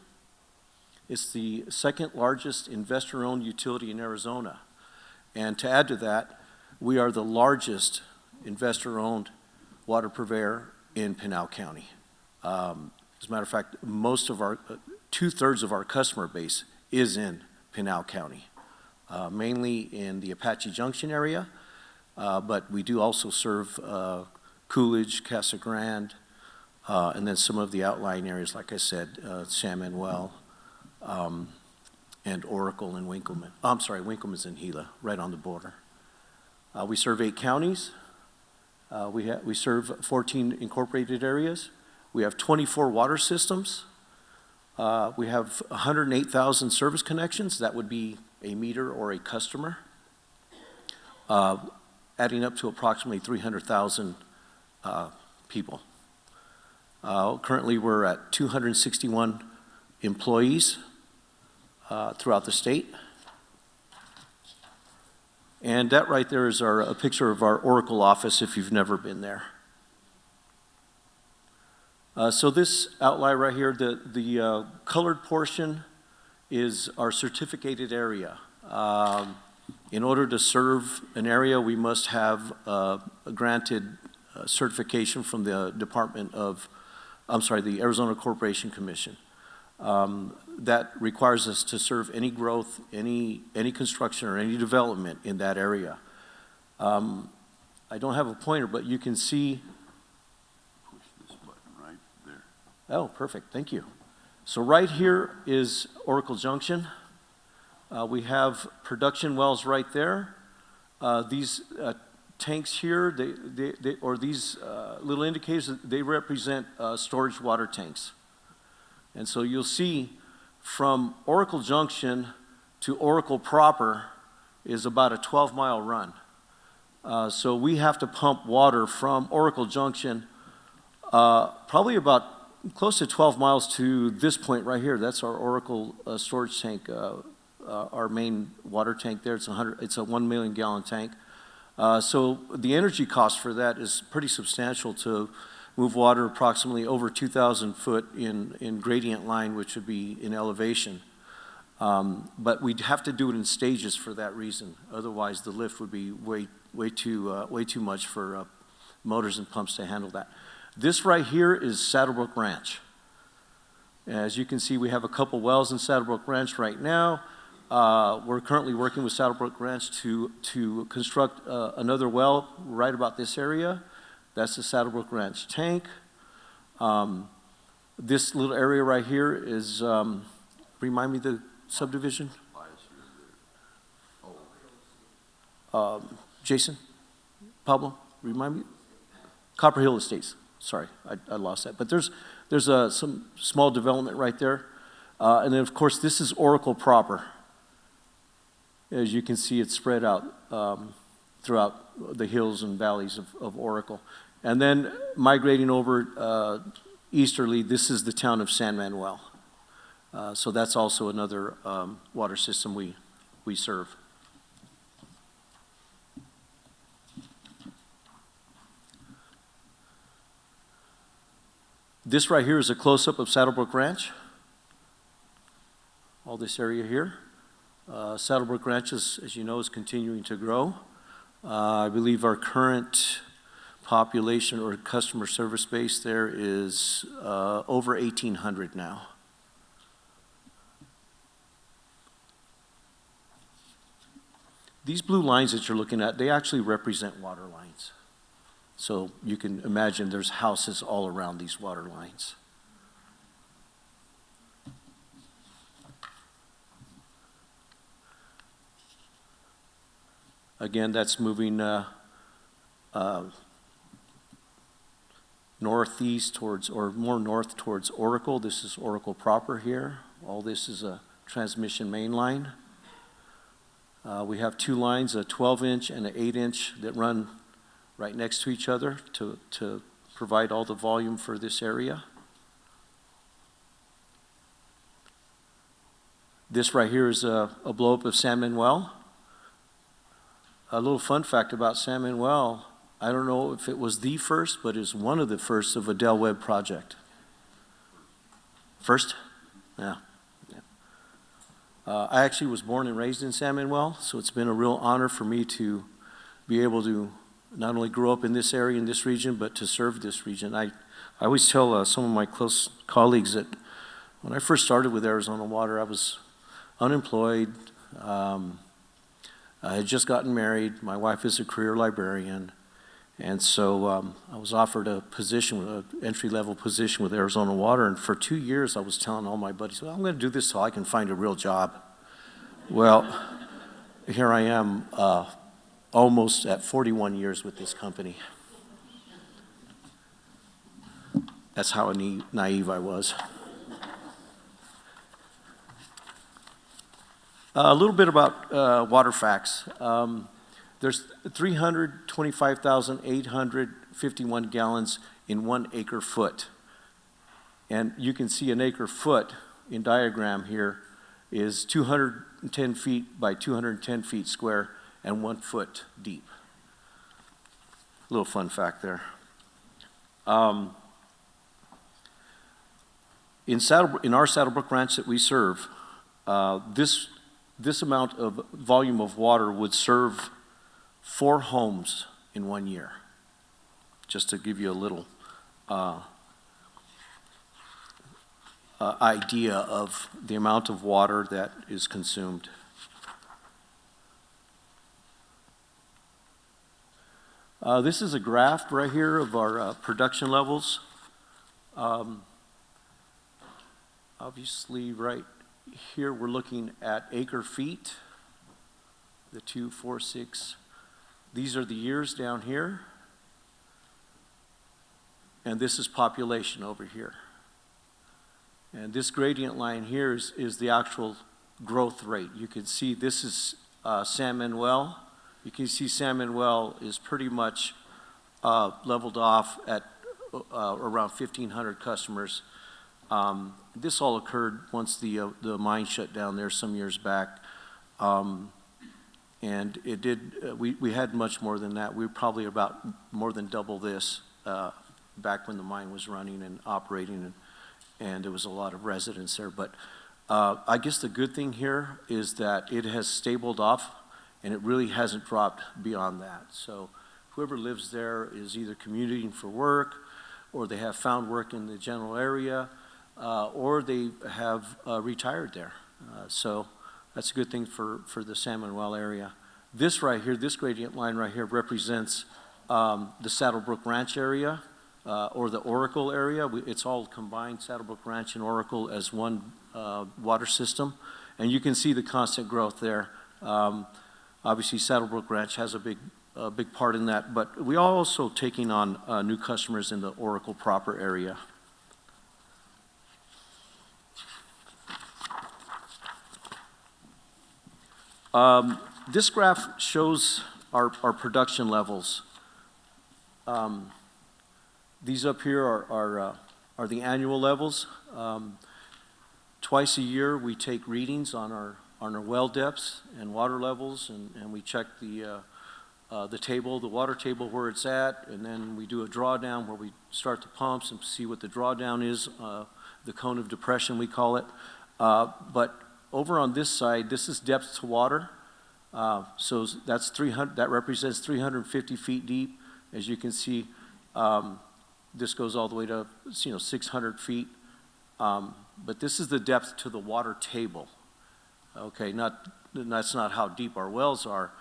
It's the second largest investor-owned utility in Arizona. And to add to that, we are the largest investor-owned water purveyor in Pinal County. As a matter of fact, two-thirds of our customer base is in Pinal County, mainly in the Apache Junction area, but we do also serve Coolidge, Casa Grande, and then some of the outlying areas, like I said, San Manuel, and Oracle and Winkleman. Oh, I'm sorry, Winkleman's in Gila, right on the border. We serve 8 counties. We serve 14 incorporated areas. We have 24 water systems. We have 108,000 service connections. That would be a meter or a customer, adding up to approximately 300,000 people. Currently, we're at 261 employees throughout the state. And that right there is a picture of our Oracle office if you've never been there. So this outline right here, the colored portion is our certificated area. In order to serve an area, we must have a granted certification from the the Arizona Corporation Commission. That requires us to serve any growth, any construction, or any development in that area. I don't have a pointer, but you can see. Push this button right there. Oh, perfect. Thank you. So right here is Oracle Junction. We have production wells right there. These tanks here, these little indicators, they represent storage water tanks. And so you'll see from Oracle Junction to Oracle proper is about a 12-mile run. So we have to pump water from Oracle Junction probably about close to 12 miles to this point right here. That's our Oracle storage tank, our main water tank there. It's a 1 million gallon tank. So the energy cost for that is pretty substantial to move water approximately over 2,000 foot in gradient line, which would be in elevation. But we'd have to do it in stages for that reason. Otherwise, the lift would be way too much for motors and pumps to handle that. This right here is Saddlebrook Ranch. As you can see, we have a couple wells in Saddlebrook Ranch right now. We're currently working with Saddlebrook Ranch to construct another well right about this area. That's the Saddlebrook Ranch tank. This little area right here is, remind me the subdivision? Jason? Pablo? Remind me? Copper Hill Estates. Sorry, I lost that. But there's some small development right there. And then, of course, this is Oracle proper. As you can see, it's spread out throughout the hills and valleys of Oracle. And then migrating over easterly, this is the town of San Manuel. So that's also another water system we serve. This right here is a close-up of Saddlebrook Ranch. All this area here. Saddlebrook Ranch, as you know, is continuing to grow. I believe our current population or customer service base there is over 1,800 now. These blue lines that you're looking at, they actually represent water lines. So you can imagine there's houses all around these water lines. Again, that's moving northeast towards, or more north towards Oracle. This is Oracle proper here. All this is a transmission main line. We have two lines, a 12-inch and an 8-inch that run right next to each other to provide all the volume for this area. This right here is a blow-up of San Manuel. A little fun fact about San Manuel, I don't know if it was the first, but it's one of the first of a Del Webb project. First? Yeah. I actually was born and raised in San Manuel, so it's been a real honor for me to be able to not only grow up in this area, in this region, but to serve this region. I always tell some of my close colleagues that when I first started with Arizona Water, I was unemployed. I had just gotten married. My wife is a career librarian. And so I was offered a position, an entry-level position with Arizona Water. And for 2 years, I was telling all my buddies, well, I'm going to do this so I can find a real job. Well, here I am almost at 41 years with this company. That's how naive I was. A little bit about water facts. There's 325,851 gallons in 1 acre foot. And you can see an acre foot in diagram here is 210 feet by 210 feet square and 1 foot deep. A little fun fact there. In our Saddlebrook Ranch that we serve, this amount of volume of water would serve 4 homes in 1 year, just to give you a little idea of the amount of water that is consumed. This is a graph right here of our production levels. Obviously, right here we're looking at acre feet, the 2, 4, 6. These are the years down here. And this is population over here. And this gradient line here is the actual growth rate. You can see this is San Manuel. You can see San Manuel is pretty much leveled off at around 1,500 customers. This all occurred once the mine shut down there some years back. And it did, we had much more than that. We were probably about more than double this back when the mine was running and operating, and there was a lot of residents there. But I guess the good thing here is that it has stabled off, and it really hasn't dropped beyond that. So whoever lives there is either commuting for work, or they have found work in the general area, or they have retired there. So that's a good thing for the San Manuel area. This right here, this gradient line right here represents the Saddlebrook Ranch area, or the Oracle area. It's all combined, Saddlebrook Ranch and Oracle, as one water system. And you can see the constant growth there. Obviously, Saddlebrook Ranch has a big part in that, but we are also taking on new customers in the Oracle proper area. This graph shows our production levels. These up here are the annual levels. Twice a year we take readings on our well depths and water levels, and we check the table, the water table where it's at, and then we do a drawdown where we start the pumps and see what the drawdown is, the cone of depression we call it. But over on this side, this is depth to water. So that's 300. That represents 350 feet deep. As you can see, this goes all the way to 600 feet. But this is the depth to the water table. Okay, that's not how deep our wells are.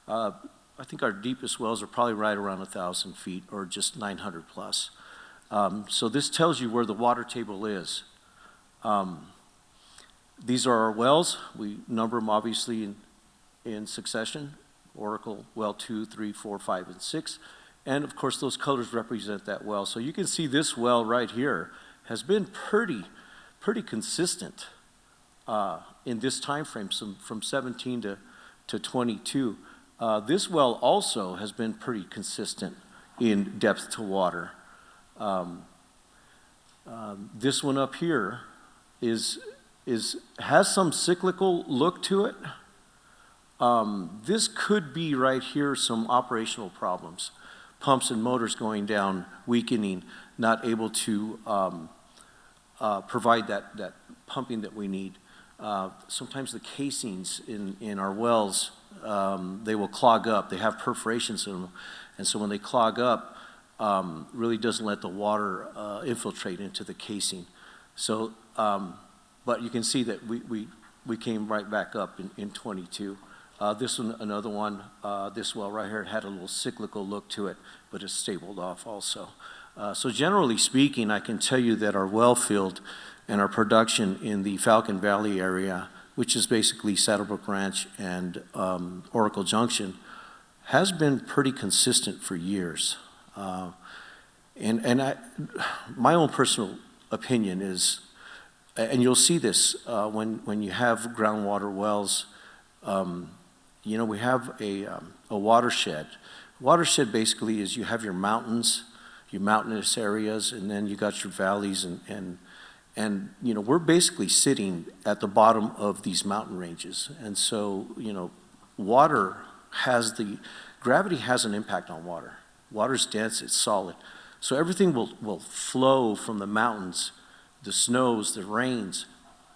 I think our deepest wells are probably right around 1,000 feet, or just 900 plus. So this tells you where the water table is. These are our wells. We number them obviously in succession: Oracle well 2, 3, 4, 5, and 6. And of course, those colors represent that well. So you can see this well right here has been pretty consistent in this time frame, from 17 to 22. This well also has been pretty consistent in depth to water. This one up here has some cyclical look to it. This could be right here some operational problems. Pumps and motors going down, weakening, not able to provide that pumping that we need. Sometimes the casings in our wells, they will clog up. They have perforations in them. And so when they clog up, really doesn't let the water infiltrate into the casing. So, but you can see that we came right back up in 22. This one, another one, this well right here, had a little cyclical look to it, but it's stabled off also. So generally speaking, I can tell you that our well field and our production in the Falcon Valley area, which is basically Saddlebrook Ranch and Oracle Junction, has been pretty consistent for years. And my own personal opinion is, and you'll see this when you have groundwater wells, we have a watershed. Watershed basically is you have your mountains, your mountainous areas, and then you got your valleys, and we're basically sitting at the bottom of these mountain ranges. And so, gravity has an impact on water. Water's dense, it's solid. So everything will flow from the mountains, the snows, the rains,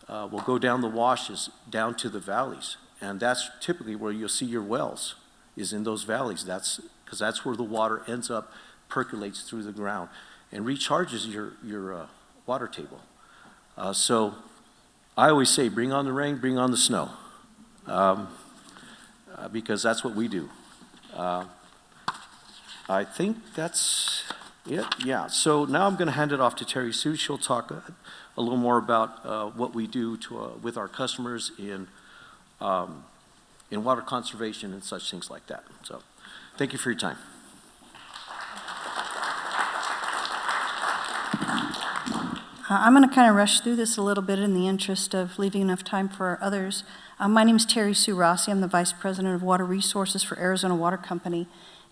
will go down the washes, down to the valleys. And that's typically where you'll see your wells, is in those valleys. Because that's where the water ends up, percolates through the ground, and recharges your water table. So I always say, bring on the rain, bring on the snow, because that's what we do. I think that's it, yeah. So now I'm going to hand it off to Terry Sue. She'll talk a little more about what we do with our customers in water conservation and such things like that. So thank you for your time. I'm going to kind of rush through this a little bit in the interest of leaving enough time for others. My name is Terry Sue Rossi. I'm the Vice President of Water Resources for Arizona Water Company.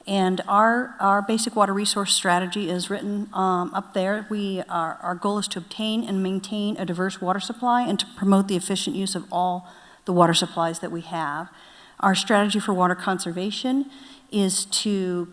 And our basic water resource strategy is written up there. Our goal is to obtain and maintain a diverse water supply and to promote the efficient use of all the water supplies that we have. Our strategy for water conservation is to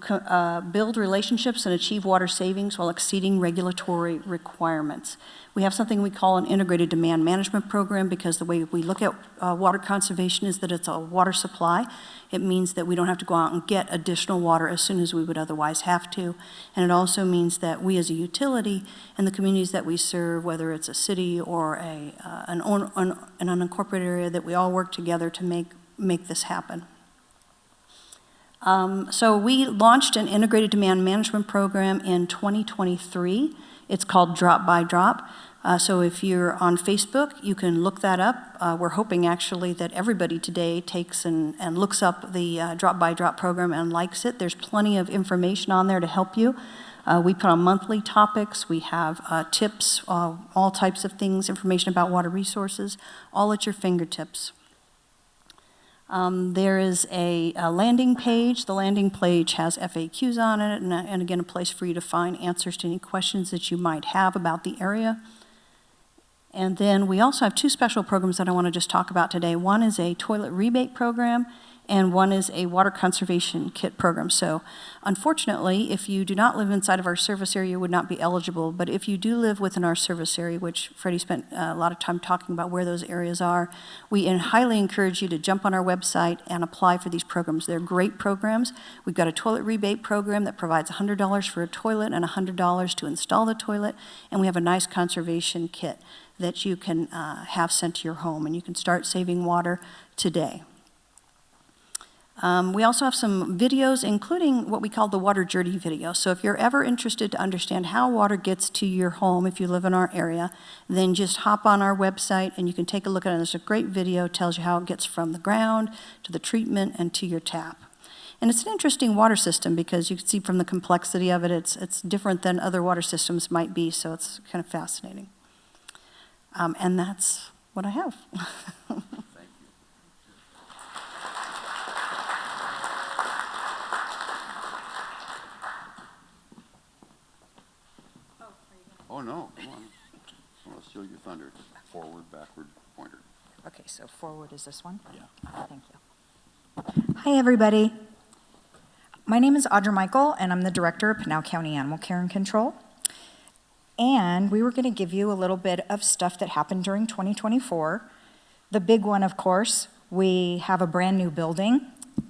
build relationships and achieve water savings while exceeding regulatory requirements. We have something we call an integrated demand management program because the way we look at water conservation is that it's a water supply. It means that we don't have to go out and get additional water as soon as we would otherwise have to. And it also means that we as a utility and the communities that we serve, whether it's a city or an unincorporated area, that we all work together to make this happen. So we launched an integrated demand management program in 2023. It's called Drop by Drop. So if you're on Facebook, you can look that up. We're hoping actually that everybody today takes and looks up the Drop by Drop program and likes it. There's plenty of information on there to help you. We put on monthly topics. We have tips, all types of things, information about water resources, all at your fingertips. There is a landing page. The landing page has FAQs on it, and again, a place for you to find answers to any questions that you might have about the area. And then we also have two special programs that I want to just talk about today. One is a toilet rebate program, and one is a water conservation kit program. So unfortunately, if you do not live inside of our service area, you would not be eligible. But if you do live within our service area, which Freddie spent a lot of time talking about where those areas are, we highly encourage you to jump on our website and apply for these programs. They're great programs. We've got a toilet rebate program that provides $100 for a toilet and $100 to install the toilet. And we have a nice conservation kit that you can have sent to your home, and you can start saving water today. We also have some videos, including what we call the water journey video. So if you're ever interested to understand how water gets to your home, if you live in our area, then just hop on our website and you can take a look at it. There's a great video, tells you how it gets from the ground to the treatment and to your tap. And it's an interesting water system because you can see from the complexity of it, it's different than other water systems might be, so it's kind of fascinating. And that's what I have. Oh, no, come on. I want to steal your thunder. Forward, backward, pointer. Okay, so forward is this one? Yeah. Thank you. Hi, everybody. My name is Audra Michael, and I'm the Director of Pinal County Animal Care and Control. And we were going to give you a little bit of stuff that happened during 2024. The big one, of course, we have a brand new building.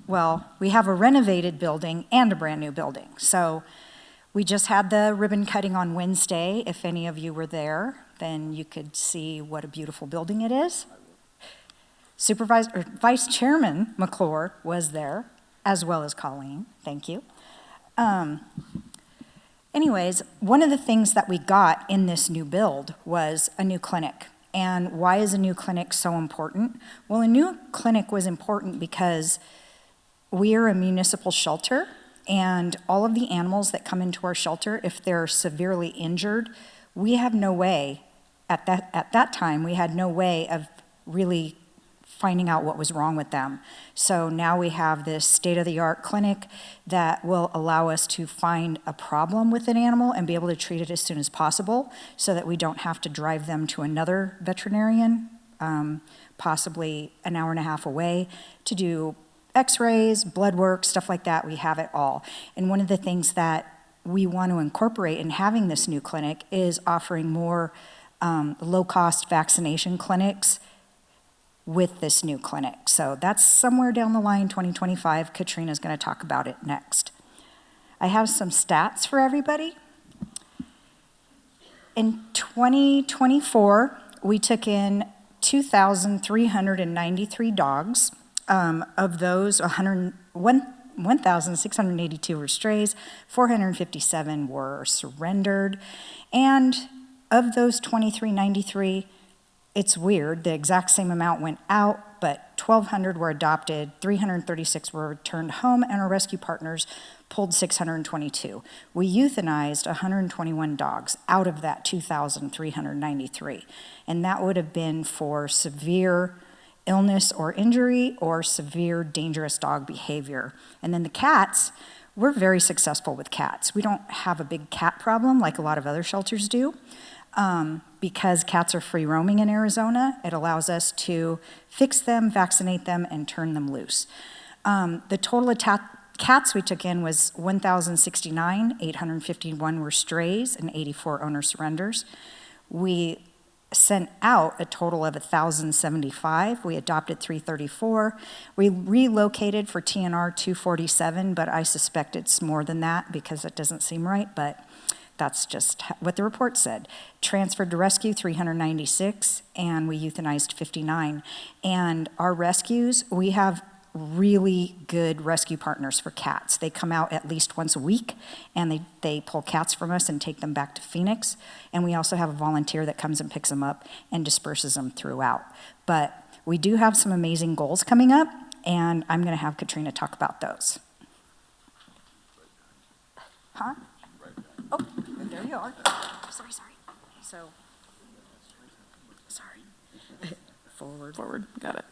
Well, we have a renovated building and a brand new building. So we just had the ribbon cutting on Wednesday. If any of you were there, then you could see what a beautiful building it is. Vice Chairman McClure was there, as well as Colleen. Thank you. Anyways, one of the things that we got in this new build was a new clinic. And why is a new clinic so important? Well, a new clinic was important because we are a municipal shelter, and all of the animals that come into our shelter, if they're severely injured, we have no way, at that time, we had no way of really finding out what was wrong with them. So now we have this state-of-the-art clinic that will allow us to find a problem with an animal and be able to treat it as soon as possible so that we don't have to drive them to another veterinarian, possibly an hour and a half away, to do x-rays, blood work, stuff like that. We have it all. And one of the things that we want to incorporate in having this new clinic is offering more low-cost vaccination clinics with this new clinic. So that's somewhere down the line, 2025. Katrina's going to talk about it next. I have some stats for everybody. In 2024, we took in 2,393 dogs. Of those, 1,682 were strays, 457 were surrendered, and of those 2,393, it's weird, the exact same amount went out, but 1,200 were adopted, 336 were returned home, and our rescue partners pulled 622. We euthanized 121 dogs out of that 2,393, and that would have been for severe illness or injury or severe dangerous dog behavior. And then the cats, we're very successful with cats. We don't have a big cat problem like a lot of other shelters do. Because cats are free roaming in Arizona, it allows us to fix them, vaccinate them, and turn them loose. The total cats we took in was 1,069, 851 were strays, and 84 owner surrenders. We sent out a total of 1,075. We adopted 334. We relocated for TNR 247, but I suspect it's more than that because it doesn't seem right, but that's just what the report said. Transferred to rescue, 396, and we euthanized 59. And our rescues, we have really good rescue partners for cats. They come out at least once a week, and they pull cats from us and take them back to Phoenix. And we also have a volunteer that comes and picks them up and disperses them throughout. But we do have some amazing goals coming up, and I'm going to have Katrina talk about those. Huh? Oh, there you are. Sorry. So, sorry. Forward, got it.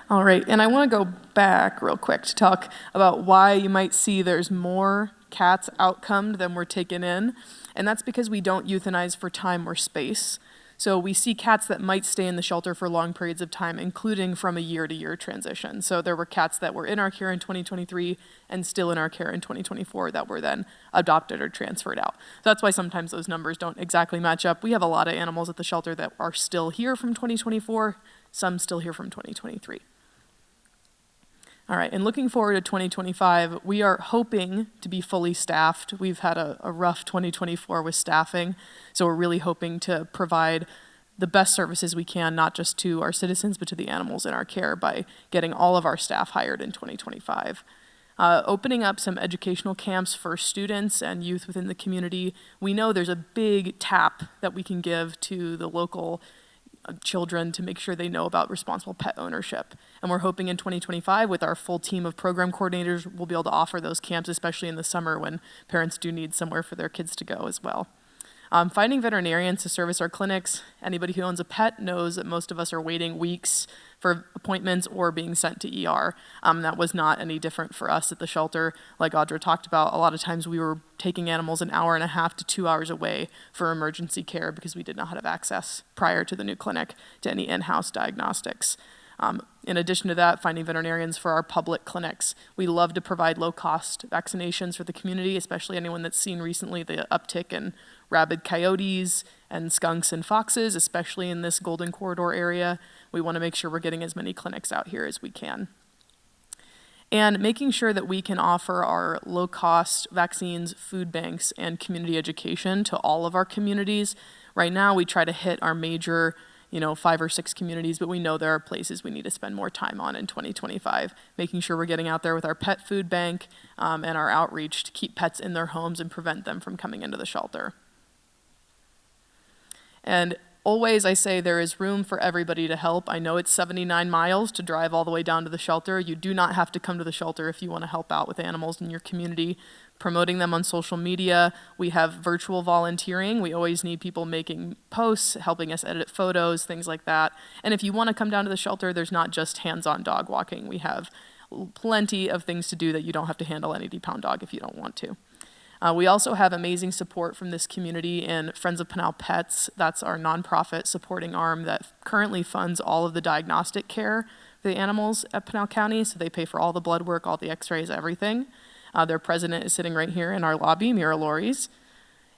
All right, and I want to go back real quick to talk about why you might see there's more cats outcomed than were taken in, and that's because we don't euthanize for time or space. So we see cats that might stay in the shelter for long periods of time, including from a year-to-year transition. So there were cats that were in our care in 2023 and still in our care in 2024 that were then adopted or transferred out. So that's why sometimes those numbers don't exactly match up. We have a lot of animals at the shelter that are still here from 2024, some still here from 2023. All right, and looking forward to 2025, we are hoping to be fully staffed. We've had a rough 2024 with staffing, so we're really hoping to provide the best services we can, not just to our citizens, but to the animals in our care by getting all of our staff hired in 2025. Opening up some educational camps for students and youth within the community. We know there's a big tap that we can give to the local children to make sure they know about responsible pet ownership. And we're hoping in 2025 with our full team of program coordinators, we'll be able to offer those camps, especially in the summer when parents do need somewhere for their kids to go as well. Finding veterinarians to service our clinics. Anybody who owns a pet knows that most of us are waiting weeks for appointments or being sent to ER. That was not any different for us at the shelter. Like Audra talked about, a lot of times we were taking animals an hour and a half to 2 hours away for emergency care because we did not have access prior to the new clinic to any in-house diagnostics. In addition to that, finding veterinarians for our public clinics. We love to provide low-cost vaccinations for the community, especially anyone that's seen recently the uptick in rabid coyotes and skunks and foxes, especially in this Golden Corridor area. We want to make sure we're getting as many clinics out here as we can. And making sure that we can offer our low-cost vaccines, food banks, and community education to all of our communities. Right now, we try to hit our major 5 or 6 communities, but we know there are places we need to spend more time on in 2025, making sure we're getting out there with our pet food bank and our outreach to keep pets in their homes and prevent them from coming into the shelter. And always I say there is room for everybody to help. I know it's 79 miles to drive all the way down to the shelter. You do not have to come to the shelter if you want to help out with animals in your community. Promoting them on social media. We have virtual volunteering. We always need people making posts, helping us edit photos, things like that. And if you want to come down to the shelter, there's not just hands-on dog walking. We have plenty of things to do that you don't have to handle an 80-pound dog if you don't want to. We also have amazing support from this community in Friends of Pinal Pets. That's our nonprofit supporting arm that currently funds all of the diagnostic care for the animals at Pinal County. So they pay for all the blood work, all the x-rays, everything. Their president is sitting right here in our lobby, Mira Loris.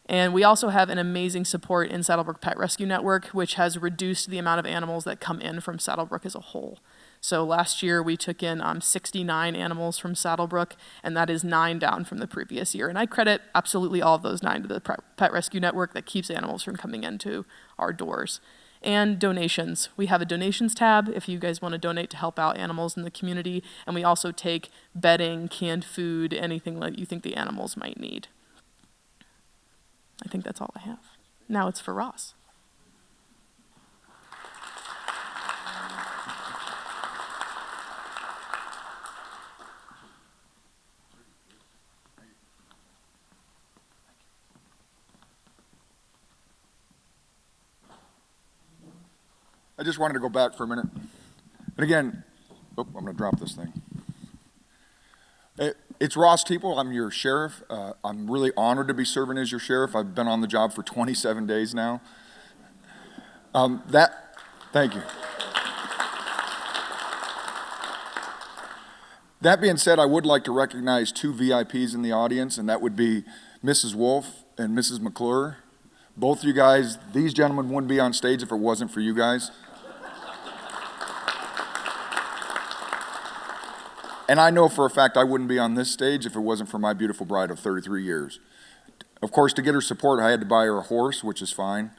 And we also have an amazing support in Saddlebrook Pet Rescue Network, which has reduced the amount of animals that come in from Saddlebrook as a whole. So last year we took in 69 animals from Saddlebrook, and that is 9 down from the previous year. And I credit absolutely all of those 9 to the Pet Rescue Network that keeps animals from coming into our doors. and donations. We have a donations tab if you guys want to donate to help out animals in the community, and we also take bedding, canned food, anything that you think the animals might need. I think that's all I have. Now it's for Ross. I just wanted to go back for a minute. And again, I'm going to drop this thing. It's Ross Teeple. I'm your sheriff. I'm really honored to be serving as your sheriff. I've been on the job for 27 days now. Thank you. That being said, I would like to recognize two VIPs in the audience, and that would be Mrs. Wolf and Mrs. McClure. Both you guys, these gentlemen wouldn't be on stage if it wasn't for you guys. And I know for a fact I wouldn't be on this stage if it wasn't for my beautiful bride of 33 years. Of course, to get her support, I had to buy her a horse, which is fine.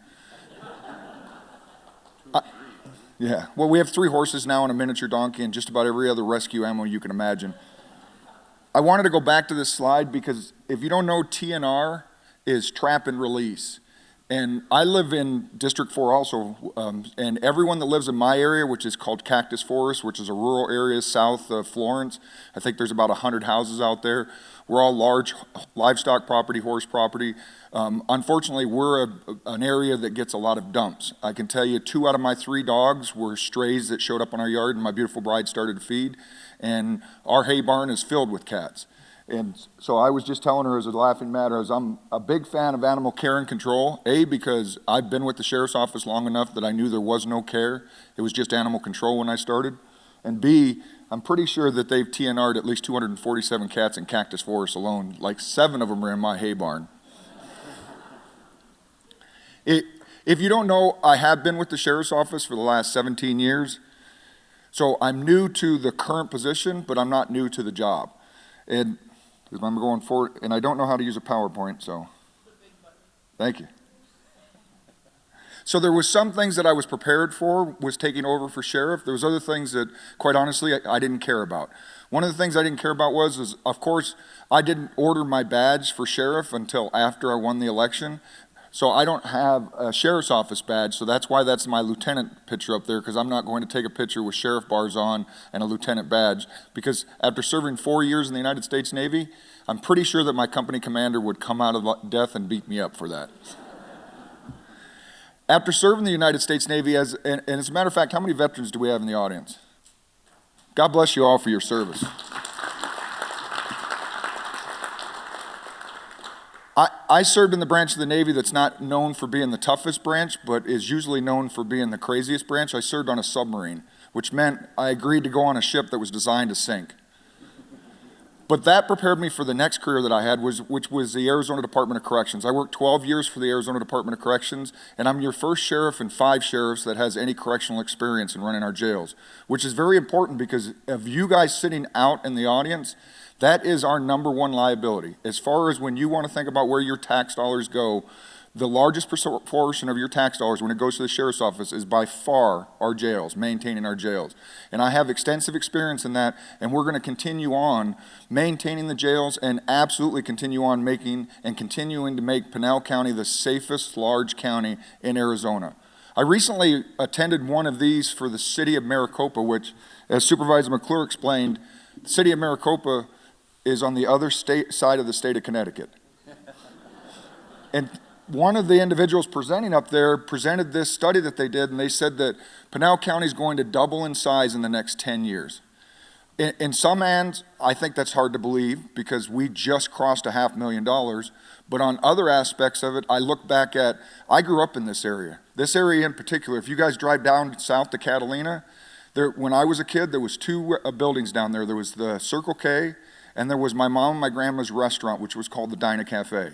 Yeah, well, we have 3 horses now and a miniature donkey and just about every other rescue animal you can imagine. I wanted to go back to this slide because if you don't know, TNR is trap and release. And I live in District 4 also, and everyone that lives in my area, which is called Cactus Forest, which is a rural area south of Florence, I think there's about 100 houses out there. We're all large livestock property, horse property. Unfortunately, we're an area that gets a lot of dumps. I can tell you 2 out of my 3 dogs were strays that showed up on our yard and my beautiful bride started to feed, and our hay barn is filled with cats. And so I was just telling her as a laughing matter, I'm a big fan of animal care and control, A, because I've been with the sheriff's office long enough that I knew there was no care. It was just animal control when I started. And B, I'm pretty sure that they've TNR'd at least 247 cats in Cactus Forest alone. Like 7 of them are in my hay barn. If you don't know, I have been with the sheriff's office for the last 17 years. So I'm new to the current position, but I'm not new to the job. And I'm going forward, and I don't know how to use a PowerPoint, so thank you. So there was some things that I was prepared for, was taking over for sheriff. There was other things that, quite honestly, I didn't care about. One of the things I didn't care about was, of course, I didn't order my badge for sheriff until after I won the election. So I don't have a sheriff's office badge, so that's why that's my lieutenant picture up there, because I'm not going to take a picture with sheriff bars on and a lieutenant badge, because after serving 4 years in the United States Navy, I'm pretty sure that my company commander would come out of death and beat me up for that. After serving the United States Navy, and as a matter of fact, how many veterans do we have in the audience? God bless you all for your service. I served in the branch of the Navy that's not known for being the toughest branch, but is usually known for being the craziest branch. I served on a submarine, which meant I agreed to go on a ship that was designed to sink. But that prepared me for the next career that I had, which was the Arizona Department of Corrections. I worked 12 years for the Arizona Department of Corrections, and I'm your first sheriff and 5 sheriffs that has any correctional experience in running our jails, which is very important because of you guys sitting out in the audience. That is our number 1 liability. As far as when you want to think about where your tax dollars go, the largest portion of your tax dollars when it goes to the sheriff's office is by far our jails, maintaining our jails. And I have extensive experience in that, and we're going to continue on maintaining the jails and absolutely continue on continuing to make Pinal County the safest large county in Arizona. I recently attended one of these for the city of Maricopa, which, as Supervisor McClure explained, the city of Maricopa is on the other side of the state of Connecticut. And one of the individuals presenting up there presented this study that they did, and they said that Pinal County is going to double in size in the next 10 years. In some hands, I think that's hard to believe because we just crossed $500,000. But on other aspects of it, I look back at, I grew up in this area. This area in particular, if you guys drive down south to Catalina, when I was a kid, there was 2 buildings down there. There was the Circle K, and there was my mom and my grandma's restaurant, which was called the Dinah Cafe.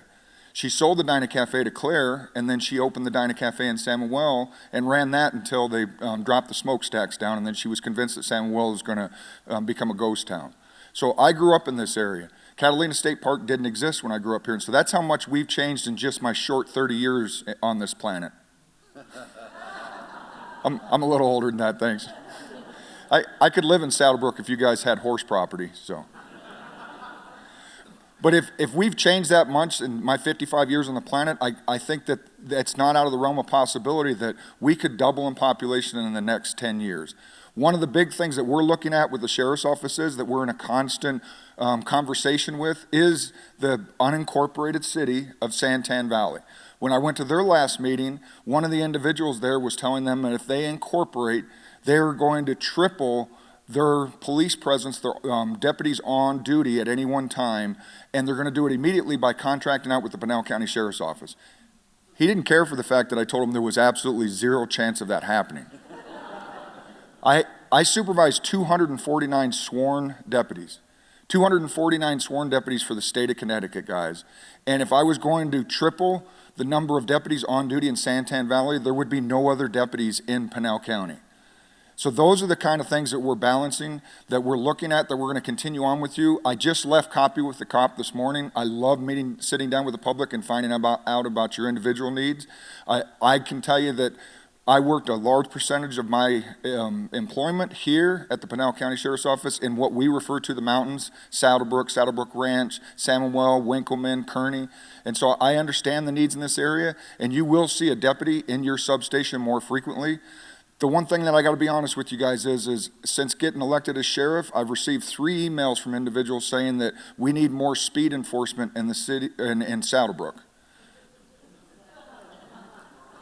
She sold the Dinah Cafe to Claire, and then she opened the Dinah Cafe in San Manuel and ran that until they dropped the smokestacks down, and then she was convinced that San Manuel was going to become a ghost town. So I grew up in this area. Catalina State Park didn't exist when I grew up here, and so that's how much we've changed in just my short 30 years on this planet. I'm a little older than that, thanks. I could live in Saddlebrook if you guys had horse property, so. But if we've changed that much in my 55 years on the planet, I think that it's not out of the realm of possibility that we could double in population in the next 10 years. One of the big things that we're looking at with the sheriff's offices that we're in a constant conversation with is the unincorporated city of Santan Valley. When I went to their last meeting, one of the individuals there was telling them that if they incorporate, they're going to triple their police presence, their deputies on duty at any one time, and they're going to do it immediately by contracting out with the Pinal County Sheriff's Office. He didn't care for the fact that I told him there was absolutely zero chance of that happening. I supervised 249 sworn deputies. 249 sworn deputies for the state of Connecticut, guys. And if I was going to triple the number of deputies on duty in Santan Valley, there would be no other deputies in Pinal County. So those are the kind of things that we're balancing, that we're looking at, that we're going to continue on with you. I just left Copy with the Cop this morning. I love sitting down with the public and finding out about your individual needs. I can tell you that I worked a large percentage of my employment here at the Pinal County Sheriff's Office in what we refer to the mountains, Saddlebrook Ranch, Samuel, Winkleman, Kearney. And so I understand the needs in this area, and you will see a deputy in your substation more frequently. The one thing that I got to be honest with you guys is since getting elected as sheriff, I've received 3 emails from individuals saying that we need more speed enforcement in the city, in Saddlebrook.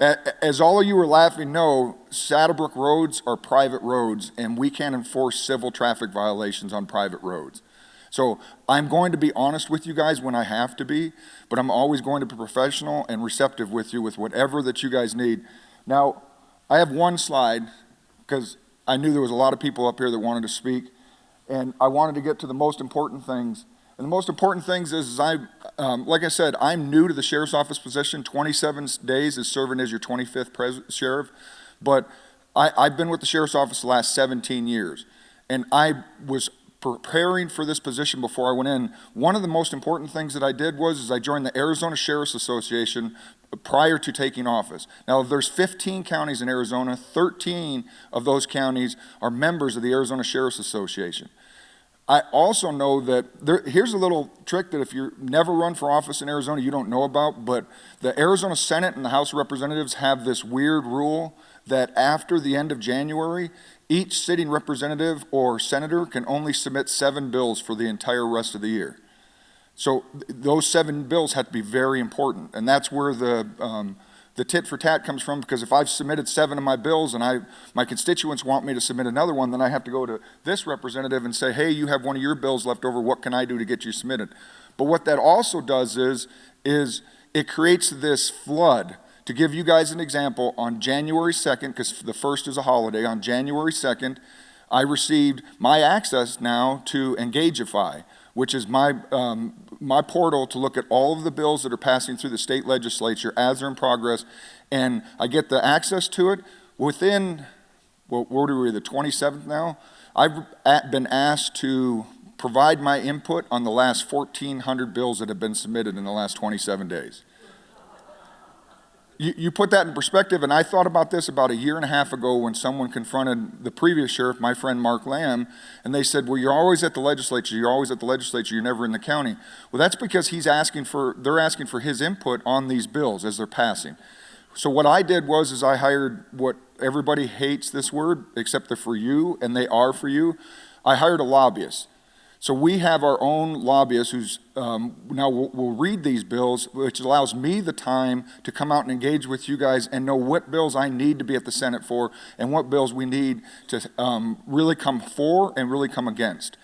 As all of you are laughing know, Saddlebrook roads are private roads, and we can't enforce civil traffic violations on private roads. So I'm going to be honest with you guys when I have to be, but I'm always going to be professional and receptive with you with whatever that you guys need. Now, I have one slide because I knew there was a lot of people up here that wanted to speak, and I wanted to get to the most important things. And the most important things is like I said, I'm new to the sheriff's office position. 27 days is serving as your 25th sheriff, but I've been with the sheriff's office the last 17 years, and I was preparing for this position before I went in. One of the most important things that I did was I joined the Arizona Sheriff's Association prior to taking office. Now, there's 15 counties in Arizona. 13 of those counties are members of the Arizona Sheriff's Association. I also know that here's a little trick that if you never run for office in Arizona, you don't know about, but the Arizona Senate and the House of Representatives have this weird rule that after the end of January, each sitting representative or senator can only submit 7 bills for the entire rest of the year. So those 7 bills have to be very important, and that's where the tit for tat comes from, because if I've submitted 7 of my bills and my constituents want me to submit another one, then I have to go to this representative and say, hey, you have one of your bills left over, what can I do to get you submitted? But what that also does is it creates this flood. To give you guys an example, on January 2nd, because the 1st is a holiday, on January 2nd, I received my access now to Engageify, which is my portal to look at all of the bills that are passing through the state legislature as they're in progress, and I get the access to it within, what are we, the 27th now? I've been asked to provide my input on the last 1,400 bills that have been submitted in the last 27 days. You put that in perspective, and I thought about this about a year and a half ago when someone confronted the previous sheriff, my friend Mark Lamb, and they said, well, you're always at the legislature, you're never in the county. Well, that's because they're asking for his input on these bills as they're passing. So what I did was I hired, what everybody hates this word, except they're for you, and they are for you. I hired a lobbyist. So we have our own lobbyist who's now will read these bills, which allows me the time to come out and engage with you guys and know what bills I need to be at the Senate for and what bills we need to really come for and really come against.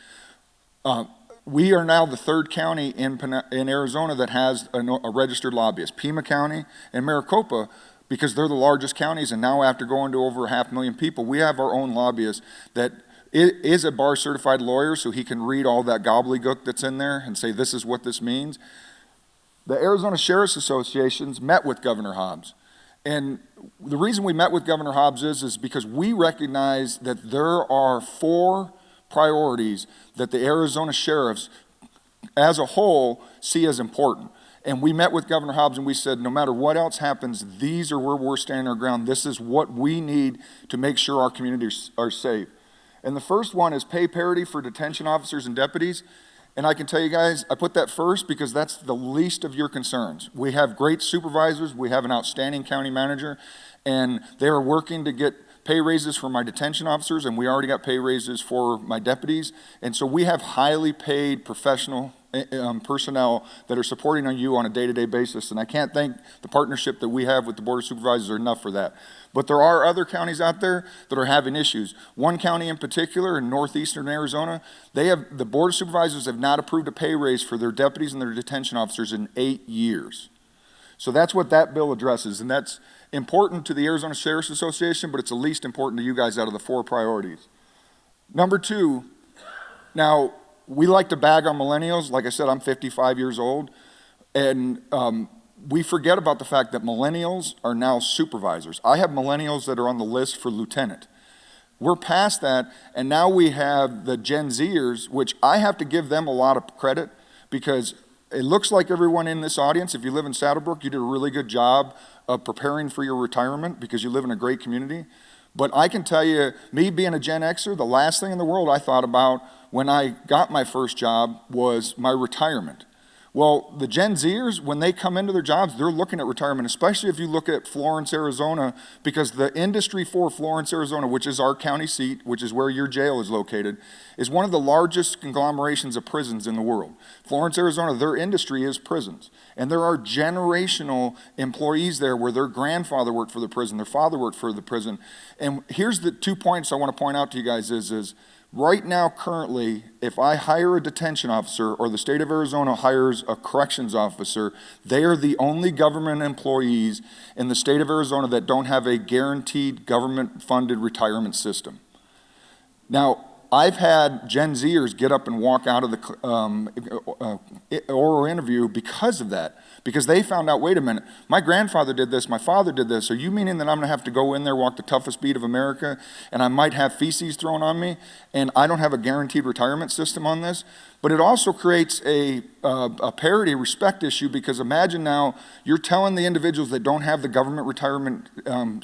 We are now the 3rd county in Arizona that has a registered lobbyist. Pima County and Maricopa, because they're the largest counties, and now after going to over 500,000 people, we have our own lobbyist that is a bar certified lawyer, so he can read all that gobbledygook that's in there and say this is what this means. The Arizona Sheriff's Associations met with Governor Hobbs, and the reason we met with Governor Hobbs is because we recognize that there are 4 priorities that the Arizona sheriffs as a whole see as important. And we met with Governor Hobbs and we said, no matter what else happens, these are where we're standing our ground. This is what we need to make sure our communities are safe. And the first one is pay parity for detention officers and deputies. And I can tell you guys, I put that first because that's the least of your concerns. We have great supervisors, we have an outstanding county manager, and they are working to get pay raises for my detention officers, and we already got pay raises for my deputies. And so we have highly paid professional personnel that are supporting on you on a day-to-day basis. And I can't thank the partnership that we have with the Board of Supervisors enough for that. But there are other counties out there that are having issues. One county in particular in northeastern Arizona, the Board of Supervisors have not approved a pay raise for their deputies and their detention officers in 8 years. So that's what that bill addresses, and that's important to the Arizona Sheriff's Association, but it's the least important to you guys out of the 4 priorities. Number 2, now, we like to bag on millennials. Like I said, I'm 55 years old, and we forget about the fact that millennials are now supervisors. I have millennials that are on the list for lieutenant. We're past that, and now we have the Gen Zers, which I have to give them a lot of credit because it looks like everyone in this audience, if you live in Saddlebrook, you did a really good job of preparing for your retirement because you live in a great community. But I can tell you, me being a Gen Xer, the last thing in the world I thought about when I got my first job was my retirement. Well, the Gen Zers, when they come into their jobs, they're looking at retirement, especially if you look at Florence, Arizona, because the industry for Florence, Arizona, which is our county seat, which is where your jail is located, is one of the largest conglomerations of prisons in the world. Florence, Arizona, their industry is prisons. And there are generational employees there where their grandfather worked for the prison, their father worked for the prison. And here's the 2 points I want to point out to you guys is right now, currently, if I hire a detention officer or the state of Arizona hires a corrections officer, they are the only government employees in the state of Arizona that don't have a guaranteed government-funded retirement system. Now, I've had Gen Zers get up and walk out of the oral interview because of that. Because they found out, wait a minute, my grandfather did this, my father did this. Are you meaning that I'm going to have to go in there, walk the toughest beat of America, and I might have feces thrown on me, and I don't have a guaranteed retirement system on this? But it also creates a parity respect issue because imagine now you're telling the individuals that don't have the government retirement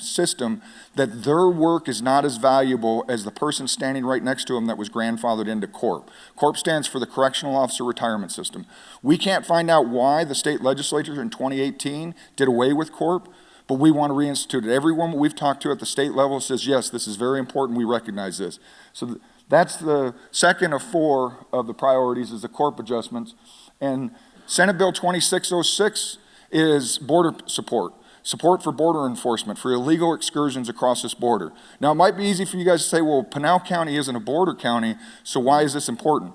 system that their work is not as valuable as the person standing right next to them that was grandfathered into CORP. CORP stands for the Correctional Officer Retirement System. We can't find out why the state legislature in 2018 did away with CORP, but we want to reinstitute it. Everyone we've talked to at the state level says, yes, this is very important, we recognize this. So that's the second of 4 of the priorities is the CORP adjustments. And Senate Bill 2606 is border support for border enforcement, for illegal excursions across this border. Now, it might be easy for you guys to say, well, Pinal County isn't a border county, so why is this important?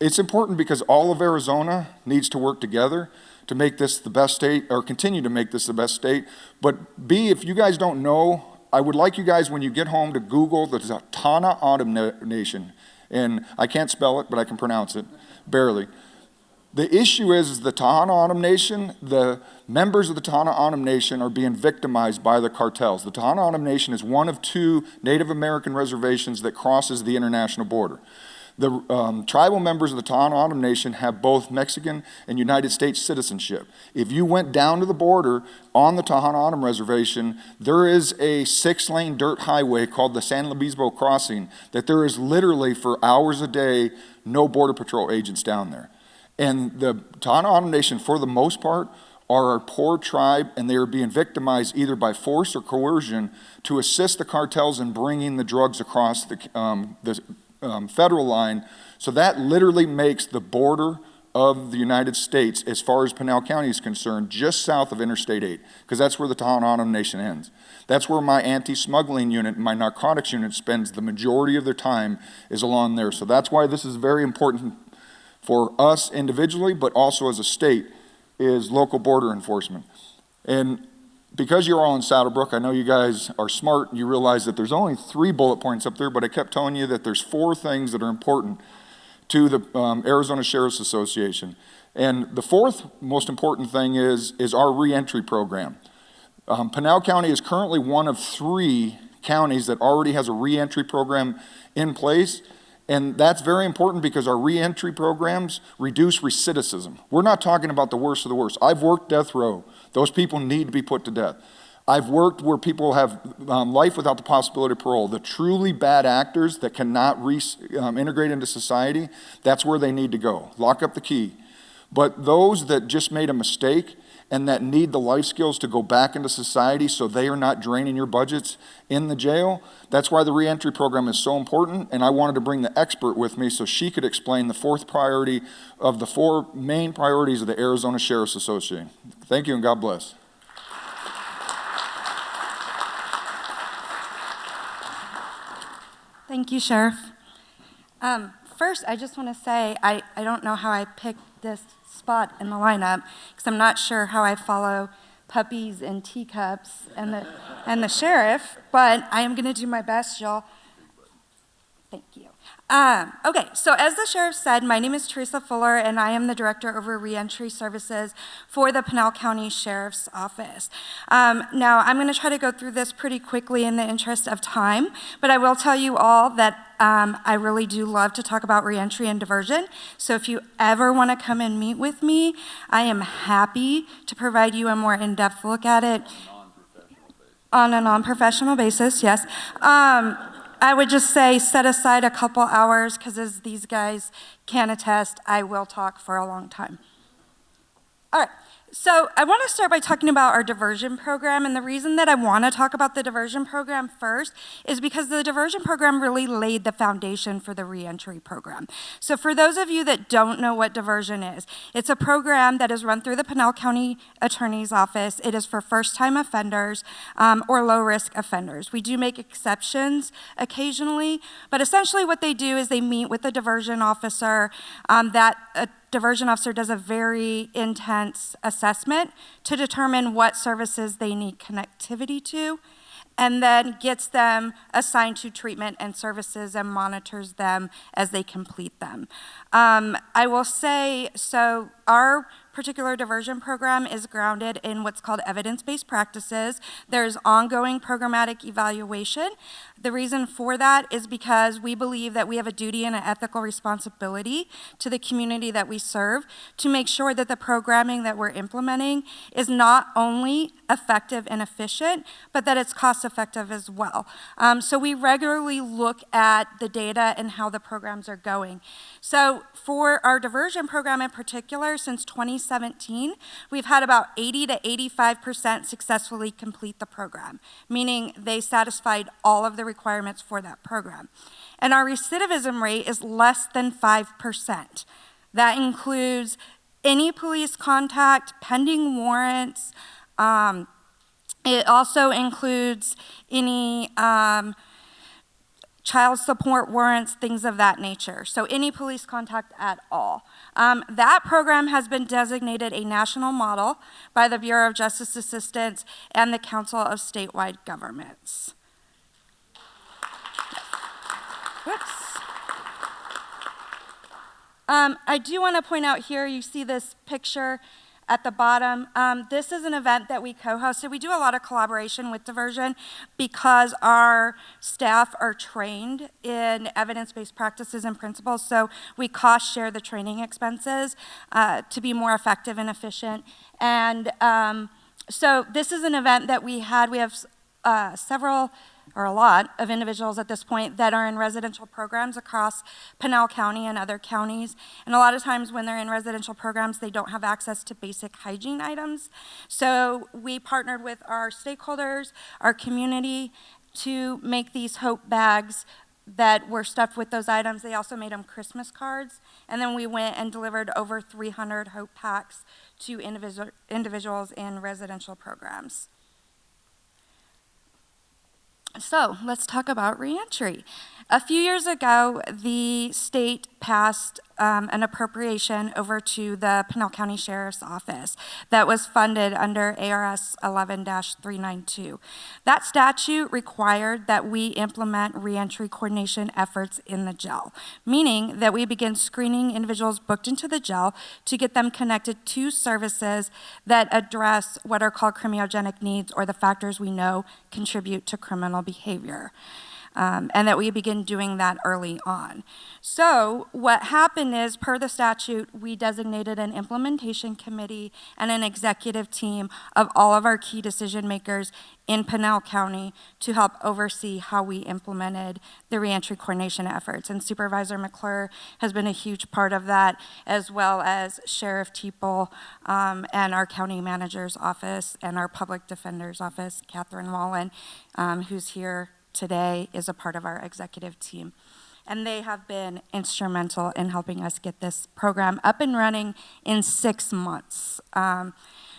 It's important because all of Arizona needs to work together to make this the best state, or continue to make this the best state. But B, if you guys don't know, I would like you guys, when you get home, to Google the Tohono O'odham Nation. And I can't spell it, but I can pronounce it, barely. The issue is the Tohono O'odham Nation, the members of the Tohono O'odham Nation are being victimized by the cartels. The Tohono O'odham Nation is one of 2 Native American reservations that crosses the international border. The tribal members of the Tohono O'odham Nation have both Mexican and United States citizenship. If you went down to the border on the Tohono O'odham Reservation, there is a 6-lane dirt highway called the San Luis Obispo Crossing that there is literally for hours a day no Border Patrol agents down there. And the Tohono O'odham Nation, for the most part, are a poor tribe, and they are being victimized either by force or coercion to assist the cartels in bringing the drugs across the federal line. So that literally makes the border of the United States, as far as Pinal County is concerned, just south of Interstate 8, because that's where the Tohono O'odham Nation ends. That's where my anti-smuggling unit, my narcotics unit, spends the majority of their time is along there. So that's why this is very important for us individually, but also as a state, is local border enforcement. And because you're all in Saddlebrook, I know you guys are smart, and you realize that there's only 3 bullet points up there, but I kept telling you that there's 4 things that are important to the Arizona Sheriff's Association. And the 4th most important thing is our reentry program. Pinal County is currently one of 3 counties that already has a reentry program in place. And that's very important because our reentry programs reduce recidivism. We're not talking about the worst of the worst. I've worked death row. Those people need to be put to death. I've worked where people have life without the possibility of parole. The truly bad actors that cannot integrate into society, that's where they need to go. Lock up the key. But those that just made a mistake and that need the life skills to go back into society so they are not draining your budgets in the jail, that's why the reentry program is so important. And I wanted to bring the expert with me so she could explain the fourth priority of the four main priorities of the Arizona Sheriff's Association. Thank you and God bless. Thank you, Sheriff. First, I just want to say I don't know how I picked this spot in the lineup because I'm not sure how I follow puppies and teacups and the sheriff, but I am going to do my best, y'all. Thank you. Okay, so as the sheriff said, my name is Teresa Fuller, and I am the director over reentry services for the Pinal County Sheriff's Office. Now, I'm going to try to go through this pretty quickly in the interest of time, but I will tell you all that I really do love to talk about reentry and diversion. So if you ever want to come and meet with me, I am happy to provide you a more in-depth look at it on a non-professional basis, yes. I would just say set aside a couple hours because as these guys can attest, I will talk for a long time. All right, so I want to start by talking about our diversion program, and the reason that I want to talk about the diversion program first is because the diversion program really laid the foundation for the reentry program. So for those of you that don't know what diversion is, it's a program that is run through the Pinal County Attorney's Office. It is for first-time offenders or low-risk offenders. We do make exceptions occasionally, but essentially what they do is they meet with the diversion officer. That diversion officer does a very intense assessment to determine what services they need connectivity to, and then gets them assigned to treatment and services and monitors them as they complete them. I will say, so our particular diversion program is grounded in what's called evidence-based practices. There's ongoing programmatic evaluation. The reason for that is because we believe that we have a duty and an ethical responsibility to the community that we serve to make sure that the programming that we're implementing is not only effective and efficient, but that it's cost-effective as well. So we regularly look at the data and how the programs are going. So for our diversion program in particular, since 2017, we've had about 80 to 85% successfully complete the program, meaning they satisfied all of the requirements for that program. And our recidivism rate is less than 5%. That includes any police contact, pending warrants. It also includes any child support warrants, things of that nature. So any police contact at all. That program has been designated a national model by the Bureau of Justice Assistance and the Council of Statewide Governments. Whoops. I do want to point out here, you see this picture at the bottom. This is an event that we co-hosted. We do a lot of collaboration with diversion because our staff are trained in evidence-based practices and principles, so we cost share the training expenses to be more effective and efficient. And so this is an event that we had. We have several, or a lot, of individuals at this point that are in residential programs across Pinal County and other counties. And a lot of times when they're in residential programs, they don't have access to basic hygiene items. So we partnered with our stakeholders, our community, to make these Hope bags that were stuffed with those items. They also made them Christmas cards. And then we went and delivered over 300 Hope packs to individuals in residential programs. So let's talk about reentry. A few years ago, the state passed an appropriation over to the Pinal County Sheriff's Office that was funded under ARS 11-392. That statute required that we implement reentry coordination efforts in the jail, meaning that we begin screening individuals booked into the jail to get them connected to services that address what are called criminogenic needs or the factors we know contribute to criminal behavior. and that we begin doing that early on. So what happened is, per the statute, we designated an implementation committee and an executive team of all of our key decision makers in Pinal County to help oversee how we implemented the reentry coordination efforts. And Supervisor McClure has been a huge part of that, as well as Sheriff Teeple and our county manager's office and our public defender's office, Catherine Wallen, who's here today, is a part of our executive team. And they have been instrumental in helping us get this program up and running in 6 months.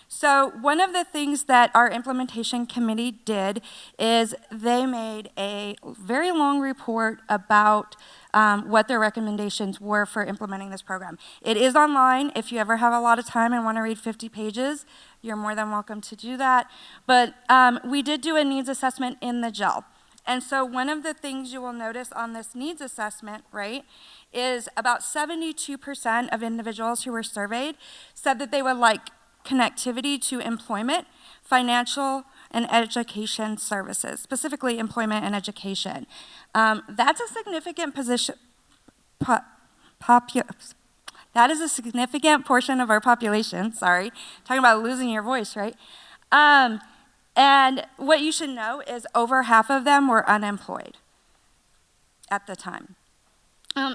So one of the things that our implementation committee did is they made a very long report about what their recommendations were for implementing this program. It is online. If you ever have a lot of time and want to read 50 pages, you're more than welcome to do that. But we did do a needs assessment in the jail. And so one of the things you will notice on this needs assessment, right, is about 72% of individuals who were surveyed said that they would like connectivity to employment, financial, and education services, specifically employment and education. That's a significant that is a significant portion of our population, sorry. Talking about losing your voice, right? And what you should know is over half of them were unemployed at the time.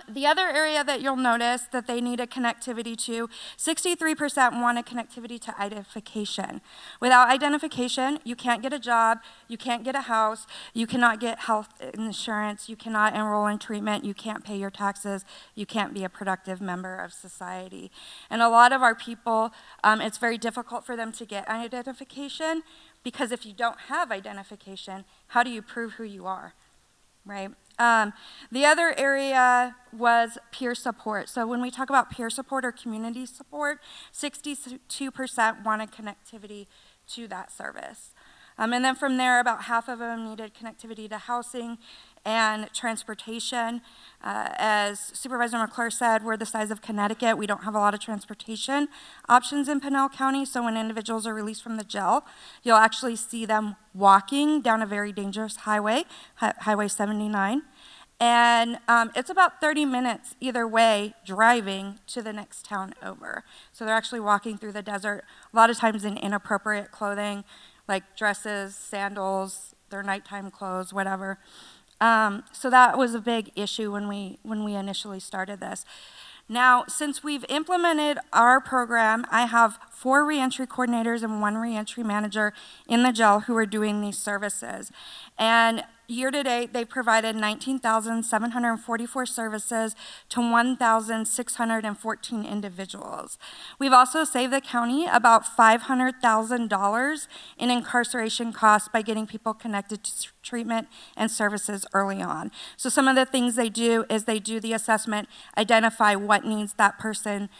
The other area that you'll notice that they needed connectivity to, 63% wanted connectivity to identification. Without identification, you can't get a job, you can't get a house, you cannot get health insurance, you cannot enroll in treatment, you can't pay your taxes, you can't be a productive member of society. And a lot of our people, it's very difficult for them to get identification, because if you don't have identification, how do you prove who you are, right? The other area was peer support. So when we talk about peer support or community support, 62% wanted connectivity to that service. And then from there, about half of them needed connectivity to housing and transportation. As Supervisor McClure said, we're the size of Connecticut. We don't have a lot of transportation options in Pinal County, so when individuals are released from the jail, you'll actually see them walking down a very dangerous highway, Highway 79. And it's about 30 minutes either way driving to the next town over. So they're actually walking through the desert, a lot of times in inappropriate clothing, like dresses, sandals, their nighttime clothes, whatever. So that was a big issue when we initially started this. Now, since we've implemented our program, I have 4 reentry coordinators and 1 reentry manager in the jail who are doing these services. And year to date, they provided 19,744 services to 1,614 individuals. We've also saved the county about $500,000 in incarceration costs by getting people connected to treatment and services early on. So some of the things they do is they do the assessment, identify what needs that person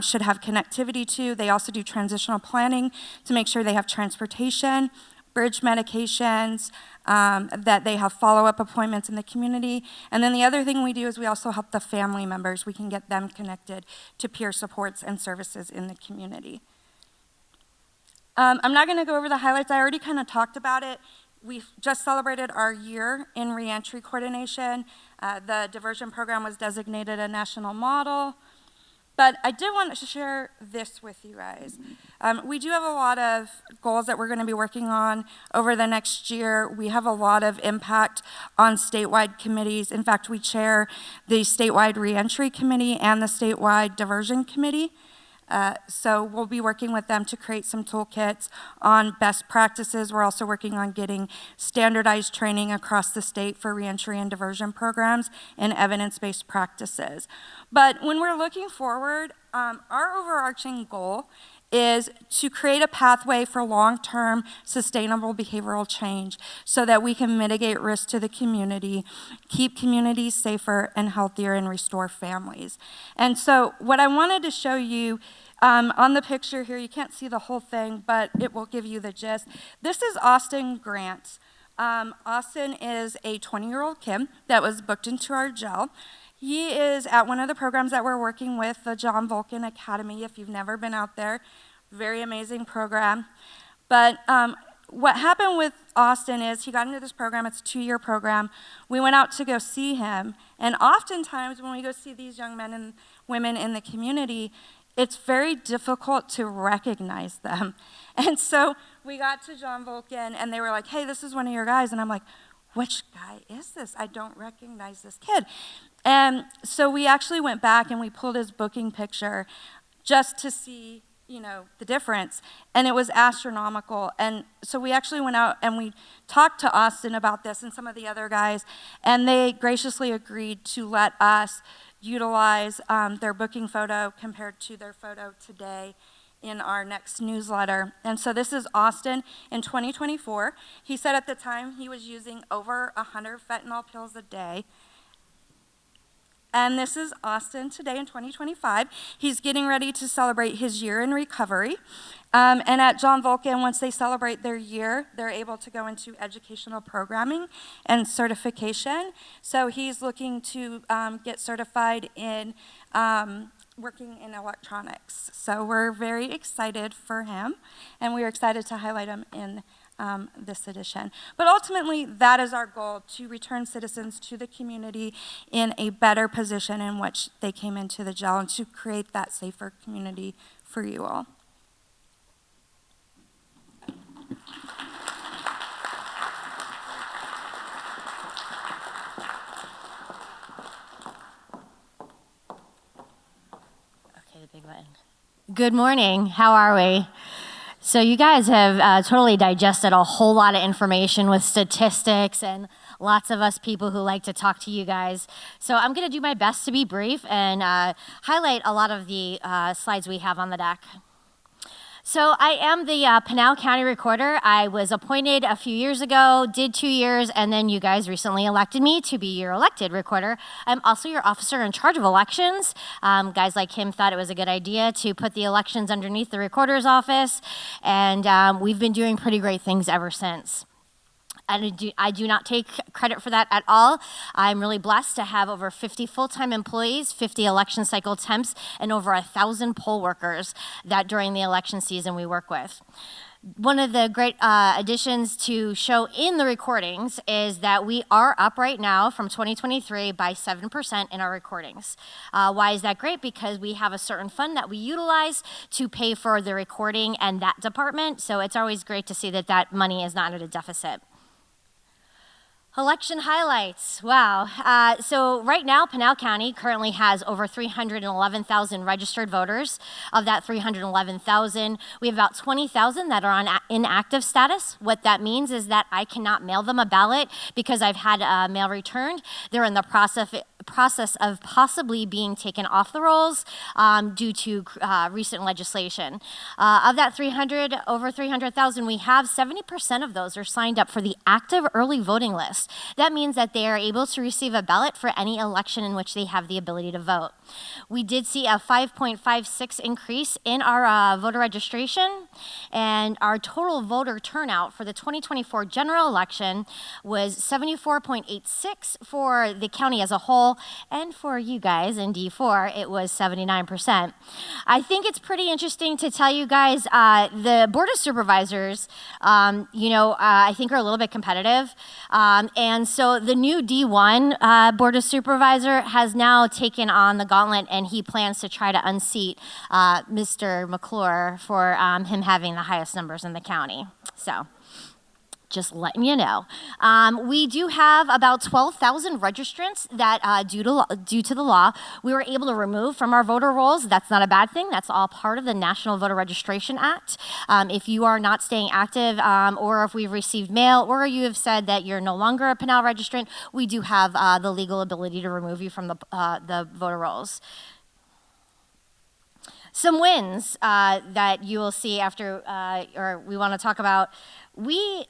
should have connectivity to. They also do transitional planning to make sure they have transportation, bridge medications, that they have follow-up appointments in the community. And then the other thing we do is we also help the family members. We can get them connected to peer supports and services in the community. I'm not gonna go over the highlights. I already kind of talked about it. We've just celebrated our year in reentry coordination. The diversion program was designated a national model. But I did want to share this with you guys. We do have a lot of goals that we're going to be working on over the next year. We have a lot of impact on statewide committees. In fact, we chair the statewide reentry committee and the statewide diversion committee. So we'll be working with them to create some toolkits on best practices. We're also working on getting standardized training across the state for reentry and diversion programs and evidence-based practices. But when we're looking forward, our overarching goal is to create a pathway for long-term sustainable behavioral change so that we can mitigate risk to the community, keep communities safer and healthier, and restore families. And so what I wanted to show you on the picture here, you can't see the whole thing, but it will give you the gist. This is Austin Grant. Austin is a 20-year-old kid that was booked into our jail. He is at one of the programs that we're working with, the John Vulcan Academy. If you've never been out there, very amazing program. But what happened with Austin is he got into this program. It's a 2-year program. We went out to go see him, and oftentimes when we go see these young men and women in the community, it's very difficult to recognize them. And so we got to John Volkin, and they were like, hey, this is one of your guys. And I'm like, which guy is this? I don't recognize this kid. And so we actually went back and we pulled his booking picture just to see, you know, the difference. And it was astronomical. And so we actually went out and we talked to Austin about this and some of the other guys, and they graciously agreed to let us utilize their booking photo compared to their photo today in our next newsletter. And so this is Austin in 2024. He said at the time he was using over 100 fentanyl pills a day. And this is Austin today in 2025. He's getting ready to celebrate his year in recovery. And at John Volkin, once they celebrate their year, they're able to go into educational programming and certification. So he's looking to get certified in working in electronics. So we're very excited for him, and we're excited to highlight him in this edition. But ultimately, that is our goal, to return citizens to the community in a better position in which they came into the jail, and to create that safer community for you all. Okay, the big button. Good morning. How are we? So you guys have totally digested a whole lot of information with statistics and lots of us people who like to talk to you guys. So I'm going to do my best to be brief and highlight a lot of the slides we have on the deck. So I am the Pinal County Recorder. I was appointed a few years ago, did 2 years, and then you guys recently elected me to be your elected recorder. I'm also your officer in charge of elections. Guys like him thought it was a good idea to put the elections underneath the recorder's office, and we've been doing pretty great things ever since. I do not take credit for that at all. I'm really blessed to have over 50 full-time employees, 50 election cycle temps, and over 1,000 poll workers that during the election season we work with. One of the great additions to show in the recordings is that we are up right now from 2023 by 7% in our recordings. Why is that great? Because we have a certain fund that we utilize to pay for the recording and that department, so it's always great to see that that money is not at a deficit. Election highlights, wow. So right now, Pinal County currently has over 311,000 registered voters. Of that 311,000, we have about 20,000 that are on inactive status. What that means is that I cannot mail them a ballot because I've had mail returned. They're in the process of possibly being taken off the rolls due to recent legislation. Of that over 300,000 we have, 70% of those are signed up for the active early voting list. That means that they are able to receive a ballot for any election in which they have the ability to vote. We did see a 5.56 increase in our voter registration, and our total voter turnout for the 2024 general election was 74.86 for the county as a whole, and for you guys in D4, it was 79%. I think it's pretty interesting to tell you guys the Board of Supervisors, I think are a little bit competitive. And so the new D1 Board of Supervisor has now taken on the gauntlet, and he plans to try to unseat Mr. McClure for him having the highest numbers in the county. So just letting you know. We do have about 12,000 registrants that, due to the law, we were able to remove from our voter rolls. That's not a bad thing. That's all part of the National Voter Registration Act. If you are not staying active, or if we've received mail, or you have said that you're no longer a Pinal registrant, we do have the legal ability to remove you from the voter rolls. Some wins that you will see after, or we want to talk about. We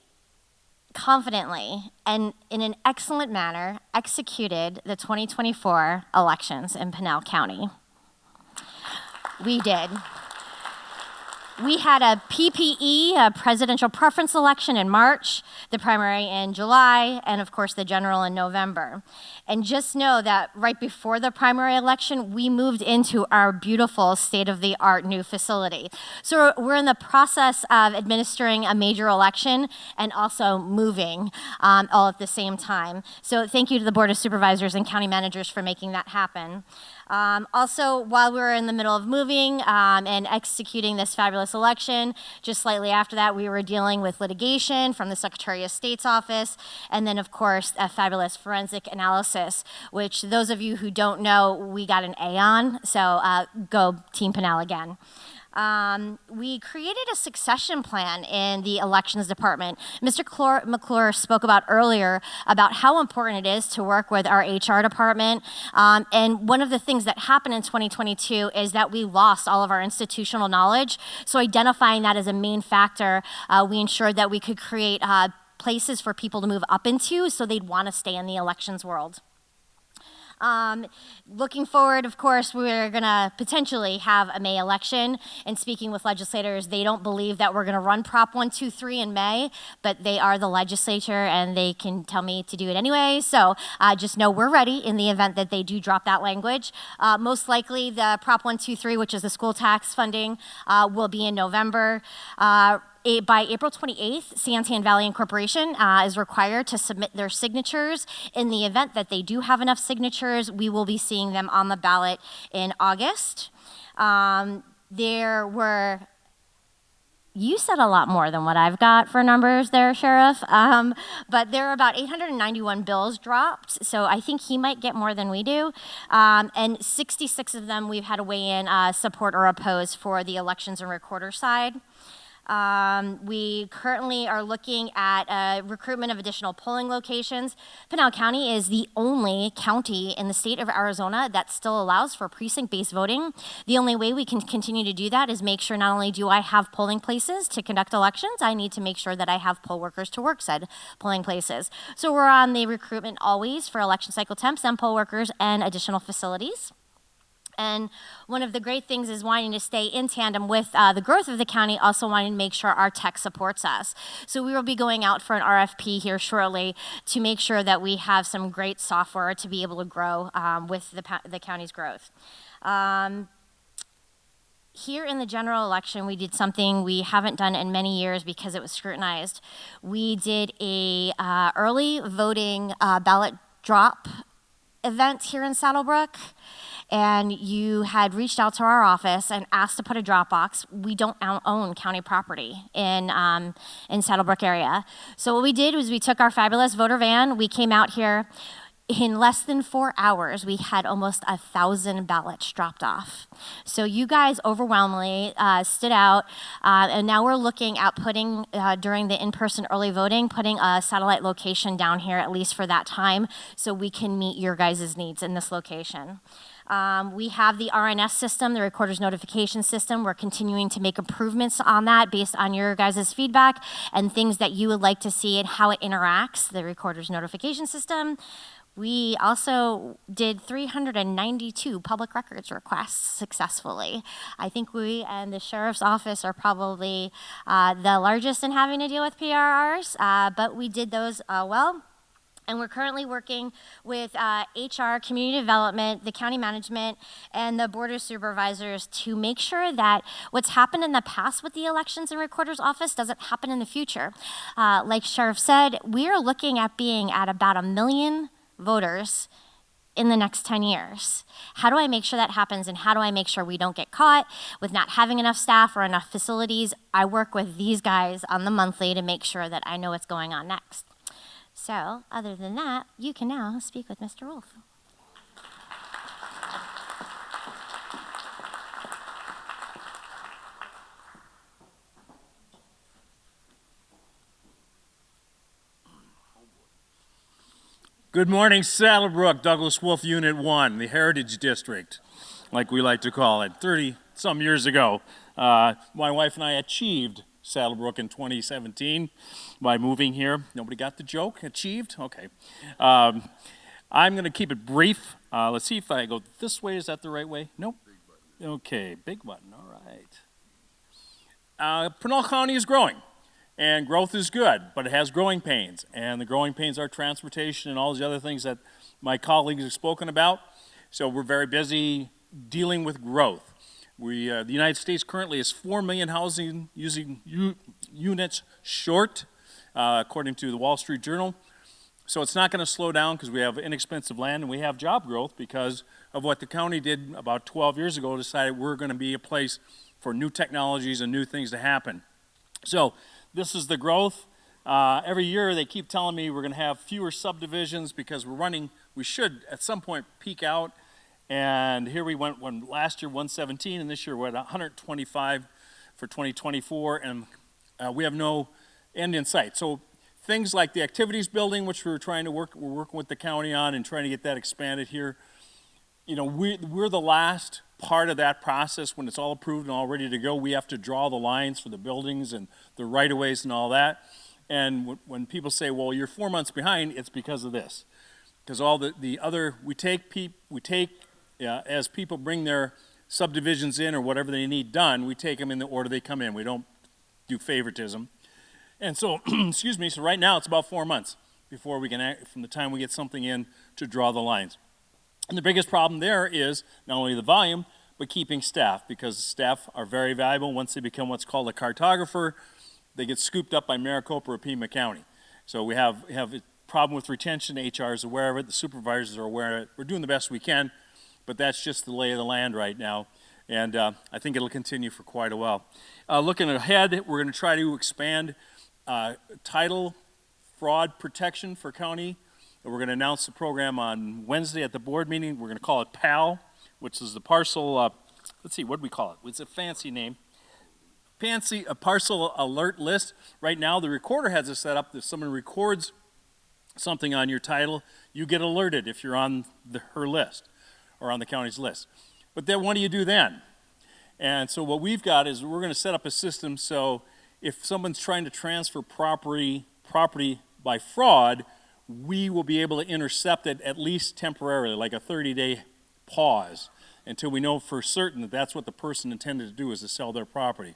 confidently and in an excellent manner executed the 2024 elections in Pinal County. We did. We had a PPE, a presidential preference election in March, the primary in July, and of course the general in November. And just know that right before the primary election, we moved into our beautiful state-of-the-art new facility. So we're in the process of administering a major election and also moving all at the same time. So thank you to the Board of Supervisors and county managers for making that happen. Also, while we were in the middle of moving and executing this fabulous election, just slightly after that, we were dealing with litigation from the Secretary of State's office, and then, of course, a fabulous forensic analysis, which those of you who don't know, we got an A on, so go Team Pinal again. We created a succession plan in the elections department. Mr. McClure spoke about earlier about how important it is to work with our HR department. And one of the things that happened in 2022 is that we lost all of our institutional knowledge. So identifying that as a main factor, we ensured that we could create places for people to move up into so they'd want to stay in the elections world. Looking forward, of course, we're going to potentially have a May election, and speaking with legislators, they don't believe that we're going to run Prop 123 in May, but they are the legislature and they can tell me to do it anyway, so just know we're ready in the event that they do drop that language. Most likely the Prop 123, which is the school tax funding, will be in November. By April 28th, Santan Valley Incorporation is required to submit their signatures. In the event that they do have enough signatures, we will be seeing them on the ballot in August. You said a lot more than what I've got for numbers there, Sheriff, but there are about 891 bills dropped, so I think he might get more than we do, and 66 of them we've had to weigh in support or oppose for the elections and recorder side. We currently are looking at recruitment of additional polling locations. Pinal County is the only county in the state of Arizona that still allows for precinct-based voting. The only way we can continue to do that is make sure not only do I have polling places to conduct elections, I need to make sure that I have poll workers to work said polling places. So we're on the recruitment always for election cycle temps and poll workers and additional facilities. And one of the great things is wanting to stay in tandem with the growth of the county, also wanting to make sure our tech supports us. So we will be going out for an RFP here shortly to make sure that we have some great software to be able to grow with the county's growth. Here in the general election, we did something we haven't done in many years because it was scrutinized. We did a early voting ballot drop event here in Saddlebrook, and you had reached out to our office and asked to put a drop box. We don't own county property in Saddlebrook area. So what we did was we took our fabulous voter van, we came out here. In less than 4 hours, we had almost 1,000 ballots dropped off. So you guys overwhelmingly stood out, and now we're looking at putting, during the in-person early voting, putting a satellite location down here, at least for that time, so we can meet your guys' needs in this location. We have the RNS system, the Recorder's Notification System. We're continuing to make improvements on that based on your guys' feedback and things that you would like to see and how it interacts, the Recorder's Notification System. We also did 392 public records requests successfully. I think we and the Sheriff's Office are probably the largest in having to deal with PRRs, but we did those well. And we're currently working with HR, community development, the county management, and the board of supervisors to make sure that what's happened in the past with the elections and recorder's office doesn't happen in the future. Like Sheriff said, we are looking at being at about 1 million voters in the next 10 years. How do I make sure that happens, and how do I make sure we don't get caught with not having enough staff or enough facilities? I work with these guys on the monthly to make sure that I know what's going on next. So, other than that, you can now speak with Mr. Wolf. Good morning, Saddlebrook, Douglas Wolf Unit 1, the Heritage District, like we like to call it. 30-some years ago, my wife and I achieved Saddlebrook in 2017 by moving here. Nobody got the joke? Achieved? Okay. I'm going to keep it brief. Let's see if I go this way. Is that the right way? Nope. Okay, big button. All right. Pinal County is growing, and growth is good, but it has growing pains, and the growing pains are transportation and all these other things that my colleagues have spoken about. So we're very busy dealing with growth. The United States currently is 4 million housing units short, according to the Wall Street Journal. So it's not going to slow down because we have inexpensive land and we have job growth because of what the county did about 12 years ago, decided we're going to be a place for new technologies and new things to happen. So this is the growth. Every year they keep telling me we're going to have fewer subdivisions because we should at some point peak out. And here we went last year 117 and this year we're at 125 for 2024 and we have no end in sight. So things like the activities building, which we're working with the county on and trying to get that expanded here. You know, we're the last part of that process when it's all approved and all ready to go. We have to draw the lines for the buildings and the right-of-ways and all that. And when people say, well, you're 4 months behind, it's because of this. Because all the other, as people bring their subdivisions in or whatever they need done, we take them in the order they come in. We don't do favoritism. And so, excuse me, so right now it's about 4 months before we can act, from the time we get something in to draw the lines. And the biggest problem there is not only the volume, but keeping staff, because staff are very valuable. Once they become what's called a cartographer, they get scooped up by Maricopa or Pima County. So we have a problem with retention. HR is aware of it. The supervisors are aware of it. We're doing the best we can, but that's just the lay of the land right now. And I think it'll continue for quite a while. Looking ahead, we're going to try to expand title fraud protection for county. We're going to announce the program on Wednesday at the board meeting. We're going to call it PAL, which is the parcel, let's see, what do we call it? It's a fancy name. A parcel alert list. Right now, the recorder has it set up that if someone records something on your title, you get alerted if you're on her list or on the county's list. But then what do you do then? And so what we've got is we're going to set up a system so if someone's trying to transfer property by fraud, we will be able to intercept it at least temporarily, like a 30-day pause, until we know for certain that that's what the person intended to do, is to sell their property.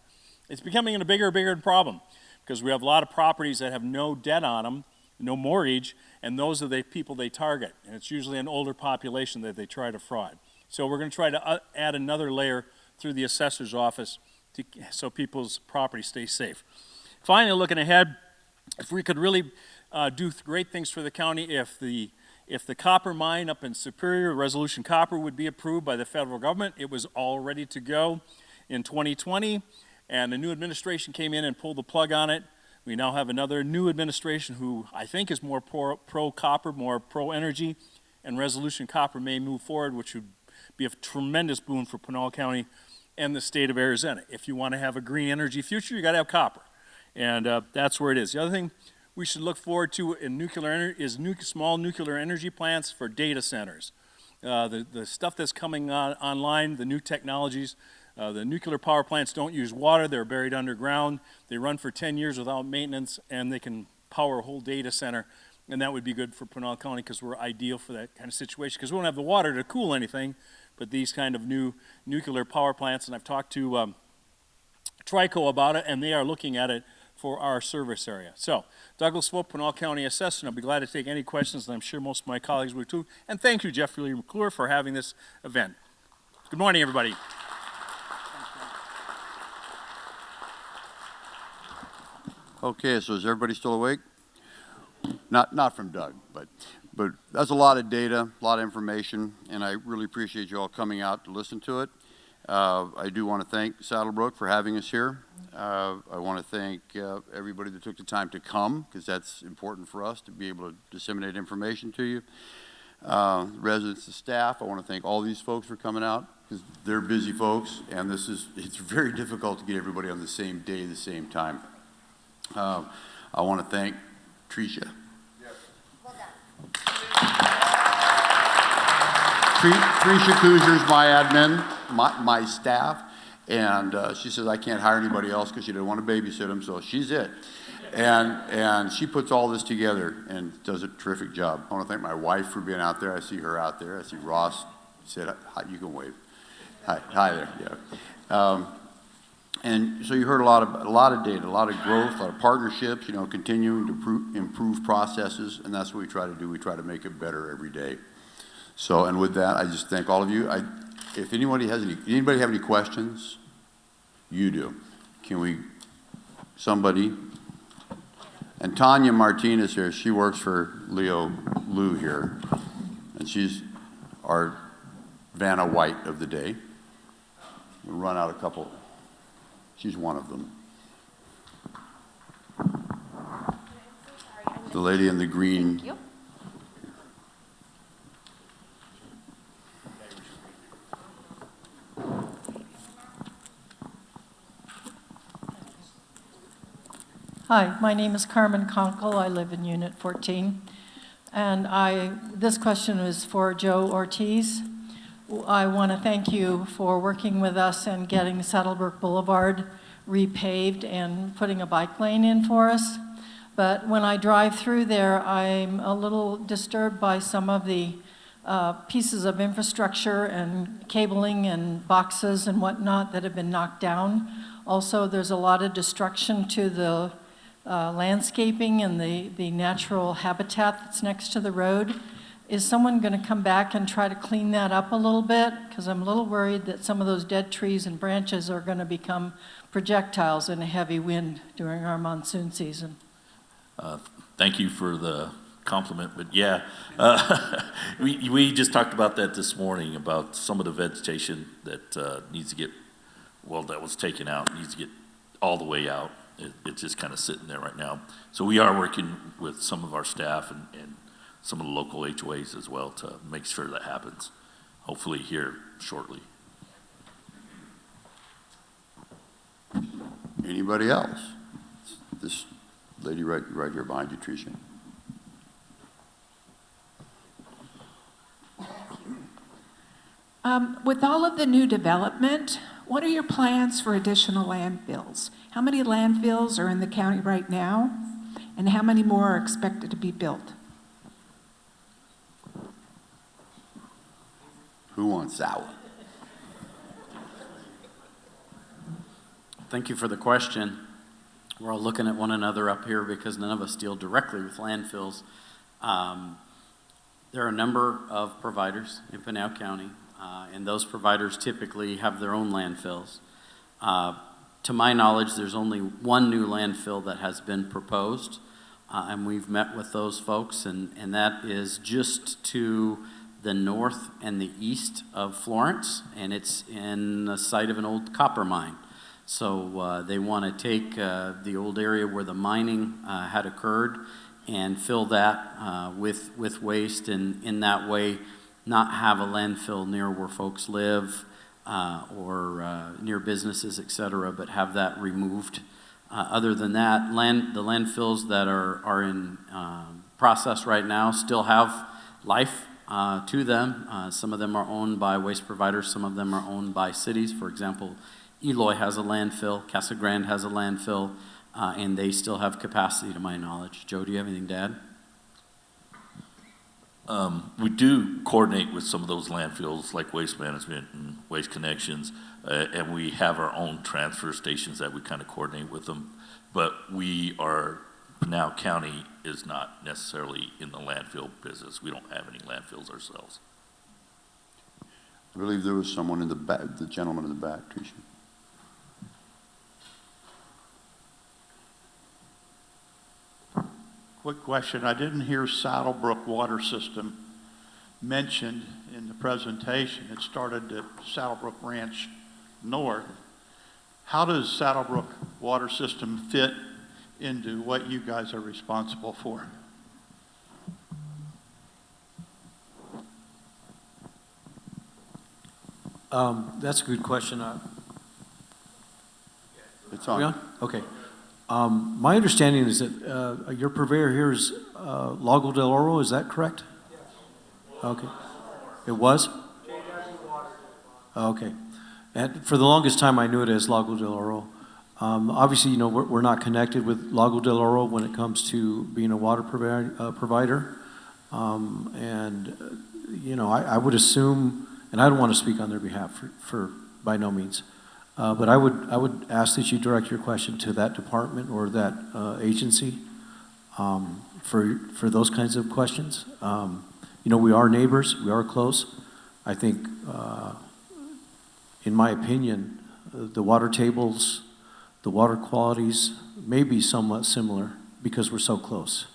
It's becoming a bigger and bigger problem because we have a lot of properties that have no debt on them, no mortgage, and those are the people they target. And it's usually an older population that they try to fraud. So we're going to try to add another layer through the assessor's office so people's property stays safe. Finally, looking ahead, if we could really do great things for the county, if the copper mine up in Superior, Resolution Copper, would be approved by the federal government. It was all ready to go in 2020, and the new administration came in and pulled the plug on it. We now have another new administration who I think is more pro-copper, more pro-energy, and Resolution Copper may move forward, which would be a tremendous boon for Pinal County and the state of Arizona. If you want to have a green energy future, you got to have copper, and that's where it is. The other thing we should look forward to in nuclear energy is small nuclear energy plants for data centers. The stuff that's coming online, the new technologies, the nuclear power plants don't use water. They're buried underground. They run for 10 years without maintenance, and they can power a whole data center. And that would be good for Pinal County because we're ideal for that kind of situation because we don't have the water to cool anything, but these kind of new nuclear power plants. And I've talked to Trico about it, and they are looking at it for our service area. So, Douglas Swope, Pinal County Assessor, and I'll be glad to take any questions, and I'm sure most of my colleagues will too. And thank you, Jeffrey McClure, for having this event. Good morning, everybody. Okay, so is everybody still awake? Not from Doug, but that's a lot of data, a lot of information, and I really appreciate you all coming out to listen to it. I do want to thank Saddlebrook for having us here. I want to thank everybody that took the time to come, because that's important for us to be able to disseminate information to you. Residents and staff, I want to thank all these folks for coming out, because they're busy folks, and it's very difficult to get everybody on the same day, the same time. I want to thank Tricia. Yes. Well done. Tricia Kuzer's my admin, my staff, and she says I can't hire anybody else because she didn't want to babysit them, so she's it. And she puts all this together and does a terrific job. I want to thank my wife for being out there. I see her out there. I see Ross. Said, hi, you can wave. Hi there. Yeah. And so you heard a lot of data, a lot of growth, a lot of partnerships, continuing to improve processes, and that's what we try to do. We try to make it better every day. So, and with that, I just thank all of you. If anybody have any questions? You do. Somebody? And Tanya Martinez here, she works for Lou here, and she's our Vanna White of the day. We'll run out a couple. She's one of them. The lady in the green. Thank you. Hi, my name is Carmen Conkle. I live in Unit 14. And this question is for Joe Ortiz. I want to thank you for working with us and getting Saddlebrook Boulevard repaved and putting a bike lane in for us. But when I drive through there, I'm a little disturbed by some of the pieces of infrastructure and cabling and boxes and whatnot that have been knocked down. Also, there's a lot of destruction to the landscaping and the natural habitat that's next to the road. Is someone going to come back and try to clean that up a little bit? Because I'm a little worried that some of those dead trees and branches are going to become projectiles in a heavy wind during our monsoon season. Thank you for the compliment, but yeah, we just talked about that this morning, about some of the vegetation that needs to get, that was taken out, needs to get all the way out. It's just kind of sitting there right now. So we are working with some of our staff and some of the local HOAs as well to make sure that happens, hopefully here shortly. Anybody else? This lady right here behind you, Tricia. With all of the new development, what are your plans for additional landfills? How many landfills are in the county right now, and how many more are expected to be built? Who wants that one? Thank you for the question. We're all looking at one another up here because none of us deal directly with landfills. There are a number of providers in Pinal County, and those providers typically have their own landfills. To my knowledge, there's only one new landfill that has been proposed, and we've met with those folks, and that is just to the north and the east of Florence, and it's in the site of an old copper mine. So they want to take the old area where the mining had occurred and fill that with waste, and in that way not have a landfill near where folks live or near businesses, et cetera, but have that removed. Other than that, the landfills that are in process right now still have life to them. Some of them are owned by waste providers, some of them are owned by cities. For example, Eloy has a landfill, Casa Grande has a landfill, and they still have capacity to my knowledge. Joe, do you have anything to add? We do coordinate with some of those landfills like Waste Management and Waste Connections, and we have our own transfer stations that we kind of coordinate with them. But Pinal County is not necessarily in the landfill business. We don't have any landfills ourselves. I believe there was someone in the back, the gentleman in the back, Tricia. Quick question. I didn't hear Saddlebrook Water System mentioned in the presentation. It started at Saddlebrook Ranch North. How does Saddlebrook Water System fit into what you guys are responsible for? That's a good question. It's on. Okay. My understanding is that your purveyor here is Lago del Oro, is that correct? Yes. Okay. It was? Okay. And for the longest time, I knew it as Lago del Oro. Obviously, you know, we're not connected with Lago del Oro when it comes to being a water provider. And, you know, I would assume, and I don't want to speak on their behalf for by no means, But I would ask that you direct your question to that department or that agency for those kinds of questions. You know, we are neighbors, we are close. I think, in my opinion, the water tables, the water qualities may be somewhat similar because we're so close.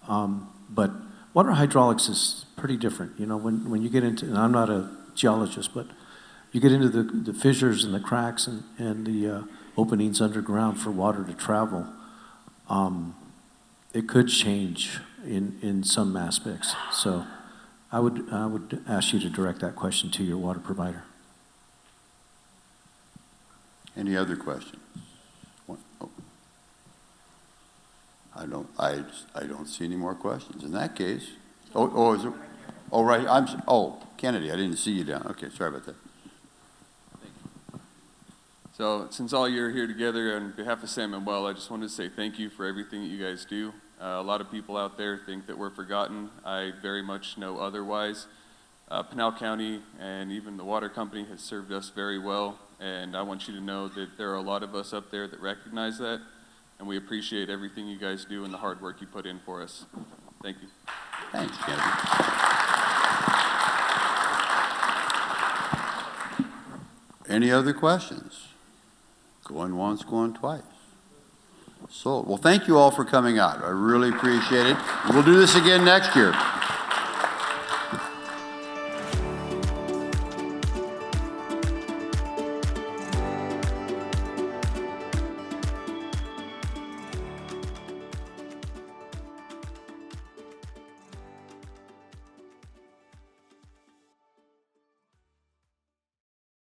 But water hydraulics is pretty different. You know, when you get into, and I'm not a geologist, but you get into the fissures and the cracks and the openings underground for water to travel, it could change in some aspects. So I would ask you to direct that question to your water provider. Any other questions? Oh. I don't see any more questions. In that case, is it? Oh, right. Kennedy, I didn't see you down. Okay, sorry about that. So, since all you're here together, on behalf of Sam and Well, I just wanted to say thank you for everything that you guys do. A lot of people out there think that we're forgotten. I very much know otherwise. Pinal County and even the water company has served us very well, and I want you to know that there are a lot of us up there that recognize that, and we appreciate everything you guys do and the hard work you put in for us. Thank you. Thanks, Kennedy. Any other questions? Going once, going twice. So, well, thank you all for coming out. I really appreciate it. We'll do this again next year.